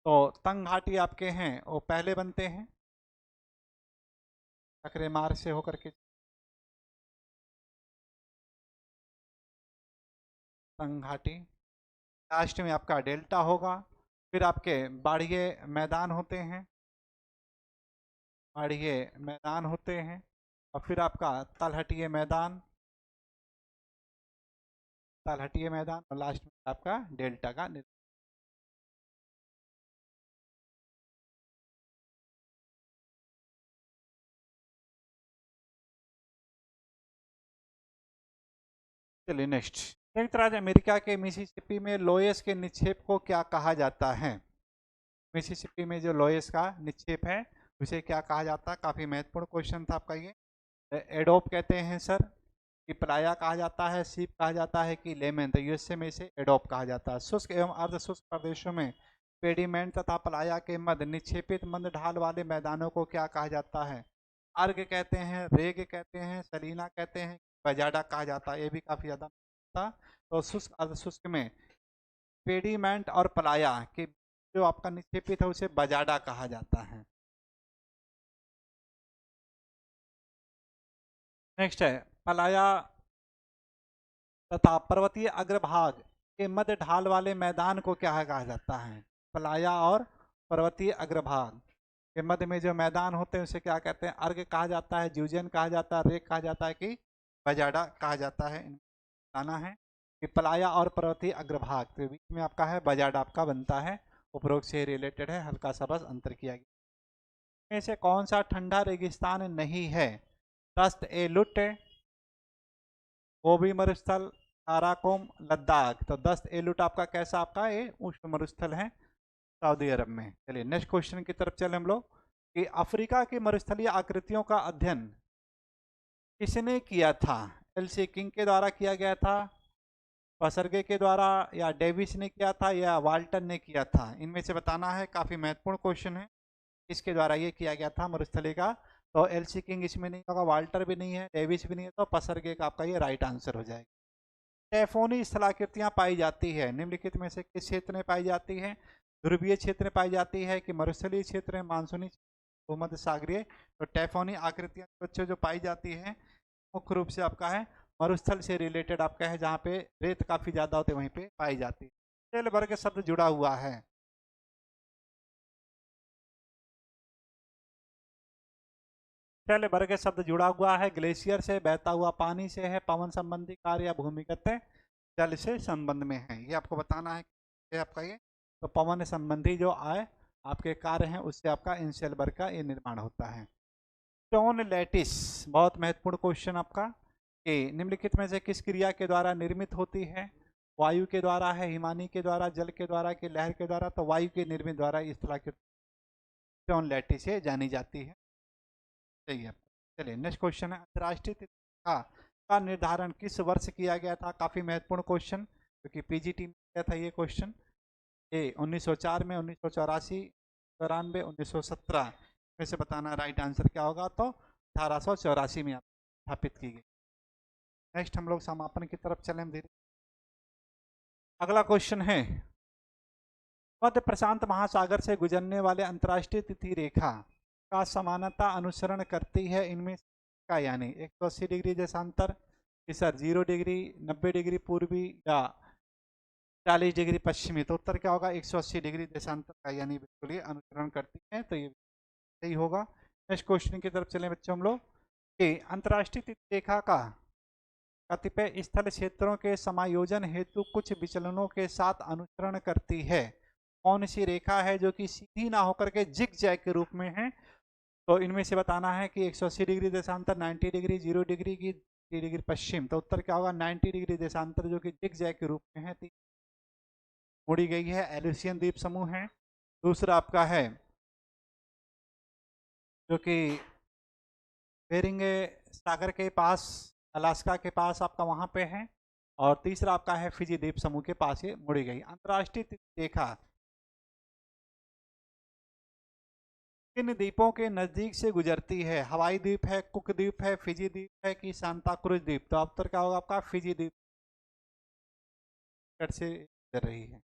तो तंग घाटी आपके हैं वो पहले बनते हैं, चक्रे मार्ग से होकर के तंग घाटी, लास्ट में आपका डेल्टा होगा। फिर आपके बाढ़ी मैदान होते हैं, पहाड़ीय मैदान होते हैं, और फिर आपका तलहटीय मैदान, तलहटीय मैदान, और लास्ट में आपका डेल्टा का चलिए नेक्स्ट। संयुक्त राज्य अमेरिका के मिसिसिपी में लोयस के निक्षेप को क्या कहा जाता है? मिसिसिपी में जो लोयस का निक्षेप है उसे क्या कहा जाता है? काफी महत्वपूर्ण क्वेश्चन था आपका ये। एडोब कहते हैं सर, कि प्लाया कहा जाता है, सीप कहा जाता है, कि लेमन? तो यूएसए में इसे एडोब कहा जाता है। शुष्क एवं अर्ध शुष्क प्रदेशों में पेडीमेंट तथा प्लाया के मध्य निक्षेपित मंद ढाल वाले मैदानों को क्या कहा जाता है? अर्ग कहते हैं, रेग कहते हैं, सलीना कहते हैं, बजाडा कहा जाता है। ये भी काफी ज्यादा था। तो शुष्क अर्ध शुष्क में पेडीमेंट और प्लाया के जो आपका निक्षेपित है उसे बजाडा कहा जाता है। नेक्स्ट है प्लाया तथा पर्वतीय अग्रभाग के मध्य ढाल वाले मैदान को क्या कहा जाता है? प्लाया और पर्वतीय अग्रभाग के मध्य में जो मैदान होते हैं उसे क्या कहते हैं? अर्ग कहा जाता है, ज्यूजन कहा जाता है, रेक कहा जाता है, कि बजाडा कहा जाता है? बताना है कि प्लाया और पर्वतीय अग्रभाग के बीच में आपका है बजाडा आपका बनता है। उपरोक्त से रिलेटेड है, हल्का सा बस अंतर किया गया। में से कौन सा ठंडा रेगिस्तान नहीं है? दस्त ए लुट, गोबी मरुस्थल, काराकोम, लद्दाख। तो दस्त ए लुट आपका कैसा? आपका ये उष्ण मरुस्थल है सऊदी अरब में। चलिए नेक्स्ट क्वेश्चन की तरफ चले हम लोग, कि अफ्रीका की मरुस्थलीय आकृतियों का अध्ययन किसने किया था? एलसी किंग के द्वारा किया गया था, पसर्गे के द्वारा, या डेविस ने किया था, या वाल्टन ने किया था? इनमें से बताना है। काफी महत्वपूर्ण क्वेश्चन है। किसके द्वारा ये किया गया था मरुस्थली का? तो एलसी किंग इसमें नहीं होगा, वाल्टर भी नहीं है, डेविस भी नहीं है, तो पसर्गे का आपका ये राइट आंसर हो जाएगा। टेफोनी स्थलाकृतियां पाई जाती है निम्नलिखित में से किस क्षेत्र में पाई जाती है? ध्रुवीय क्षेत्र में पाई जाती है, कि मरुस्थलीय क्षेत्र में, मानसूनी, भूमध्य सागरीय? तो टेफोनी आकृतियां बच्चों जो पाई जाती है मुख्य रूप से आपका है मरुस्थल से रिलेटेड आपका है, जहाँ पे रेत काफी ज्यादा होते वहीं पे पाई जाती है। तेल वर्ग शब्द जुड़ा हुआ है। तेल वर्ग शब्द जुड़ा हुआ है ग्लेशियर से, बहता हुआ पानी से है, पवन संबंधी कार्य, या भूमिगत जल से संबंध में है। ये आपको बताना है। ये आपका ये तो पवन संबंधी जो आय आपके कार्य हैं उससे आपका इंसेल वर्ग का ये निर्माण होता है। स्टोन लैटिस बहुत महत्वपूर्ण क्वेश्चन आपका, कि निम्नलिखित में से किस क्रिया के द्वारा निर्मित होती है? वायु के द्वारा है, हिमानी के द्वारा, जल के द्वारा, कि लहर के द्वारा? तो वायु के निर्मित द्वारा इस तरह की स्टोन लैटिस से जानी जाती है। सही है। चलिए नेक्स्ट क्वेश्चन है, अंतर्राष्ट्रीय तिथि का निर्धारण किस वर्ष किया गया था? काफी महत्वपूर्ण क्वेश्चन, क्योंकि पीजीटी में गया था ये क्वेश्चन। ए 1904 में, 1984, 94, 1917 में से बताना राइट आंसर क्या होगा? तो 1884 में स्थापित की गई। नेक्स्ट हम लोग समापन की तरफ चलें धीरे। अगला क्वेश्चन है, मध्य प्रशांत महासागर से गुजरने वाले अंतर्राष्ट्रीय तिथि रेखा का समानता अनुसरण करती है इनमें का? यानी 180 डिग्री देशांतर, कि सर 0 डिग्री, 90 डिग्री पूर्वी, या 40 डिग्री पश्चिमी? तो उत्तर क्या होगा? 180 डिग्री देशांतर का यानी बिल्कुल ये अनुसरण करती है, तो ये सही होगा। नेक्स्ट क्वेश्चन की तरफ चलें बच्चों हम लोग, कि अंतर्राष्ट्रीय तिथि रेखा का कतिपय स्थल क्षेत्रों के समायोजन हेतु कुछ विचलनों के साथ अनुसरण करती है। कौन सी रेखा है जो कि सीधी ना होकर के जिग जैग के रूप में है? तो इनमें से बताना है कि 180 डिग्री देशांतर, 90 डिग्री, 0 डिग्री की 3 डिग्री पश्चिम? तो उत्तर क्या होगा? 90 डिग्री देशांतर, जो कि जिग जैग के रूप में है, मुड़ी गई है। एल्यूसियन द्वीप समूह है। दूसरा आपका है जो कि बेरिंग सागर के पास, अलास्का के पास आपका वहां पे है। और तीसरा आपका है फिजी द्वीप समूह के पास ये मुड़ी गई। अंतर्राष्ट्रीय रेखा किन द्वीपों के नजदीक से गुजरती है? हवाई द्वीप है, कुक द्वीप है, फिजी द्वीप है, कि सांता क्रूज द्वीप? तो उत्तर क्या होगा आपका? फिजी द्वीप से गुजर रही है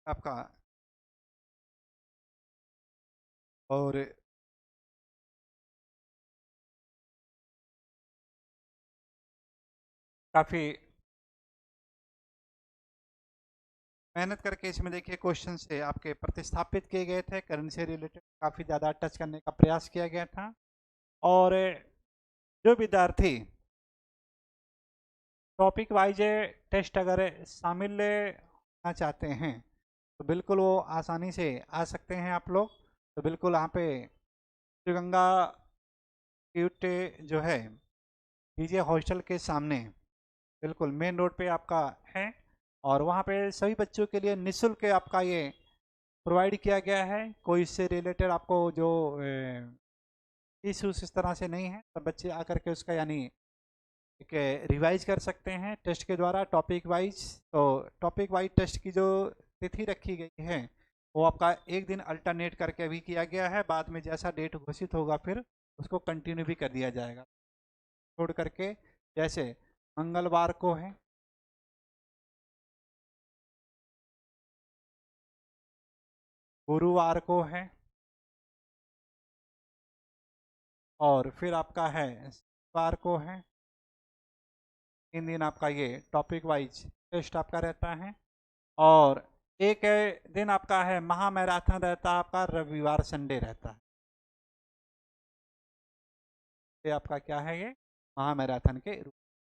आपका। और काफी मेहनत करके इसमें देखिए क्वेश्चन से आपके प्रतिस्थापित किए गए थे, करंट से रिलेटेड काफ़ी ज़्यादा टच करने का प्रयास किया गया था। और जो विद्यार्थी टॉपिक वाइज टेस्ट अगर शामिल होना चाहते हैं तो बिल्कुल वो आसानी से आ सकते हैं आप लोग। तो बिल्कुल यहाँ पे श्रीगंगा क्यूट जो है डीजे हॉस्टल के सामने बिल्कुल मेन रोड पे आपका है। और वहाँ पे सभी बच्चों के लिए निःशुल्क आपका ये प्रोवाइड किया गया है। कोई इससे रिलेटेड आपको जो इश्यूज इस तरह से नहीं है, सब बच्चे आकर के उसका यानी एक रिवाइज कर सकते हैं टेस्ट के द्वारा टॉपिक वाइज। तो टॉपिक वाइज टेस्ट की जो तिथि रखी गई है वो आपका एक दिन अल्टरनेट करके भी किया गया है। बाद में जैसा डेट घोषित होगा फिर उसको कंटिन्यू भी कर दिया जाएगा छोड़ करके। जैसे मंगलवार को है, गुरुवार को है, और फिर आपका है शनिवार को है। 3 दिन आपका ये टॉपिक वाइज टेस्ट आपका रहता है। और एक दिन आपका है महामैराथन रहता है, आपका रविवार संडे रहता है। ये आपका क्या है, ये महामैराथन के रूप।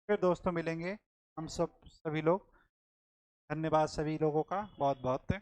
फिर दोस्तों मिलेंगे हम सब सभी लोग। धन्यवाद सभी लोगों का बहुत बहुत।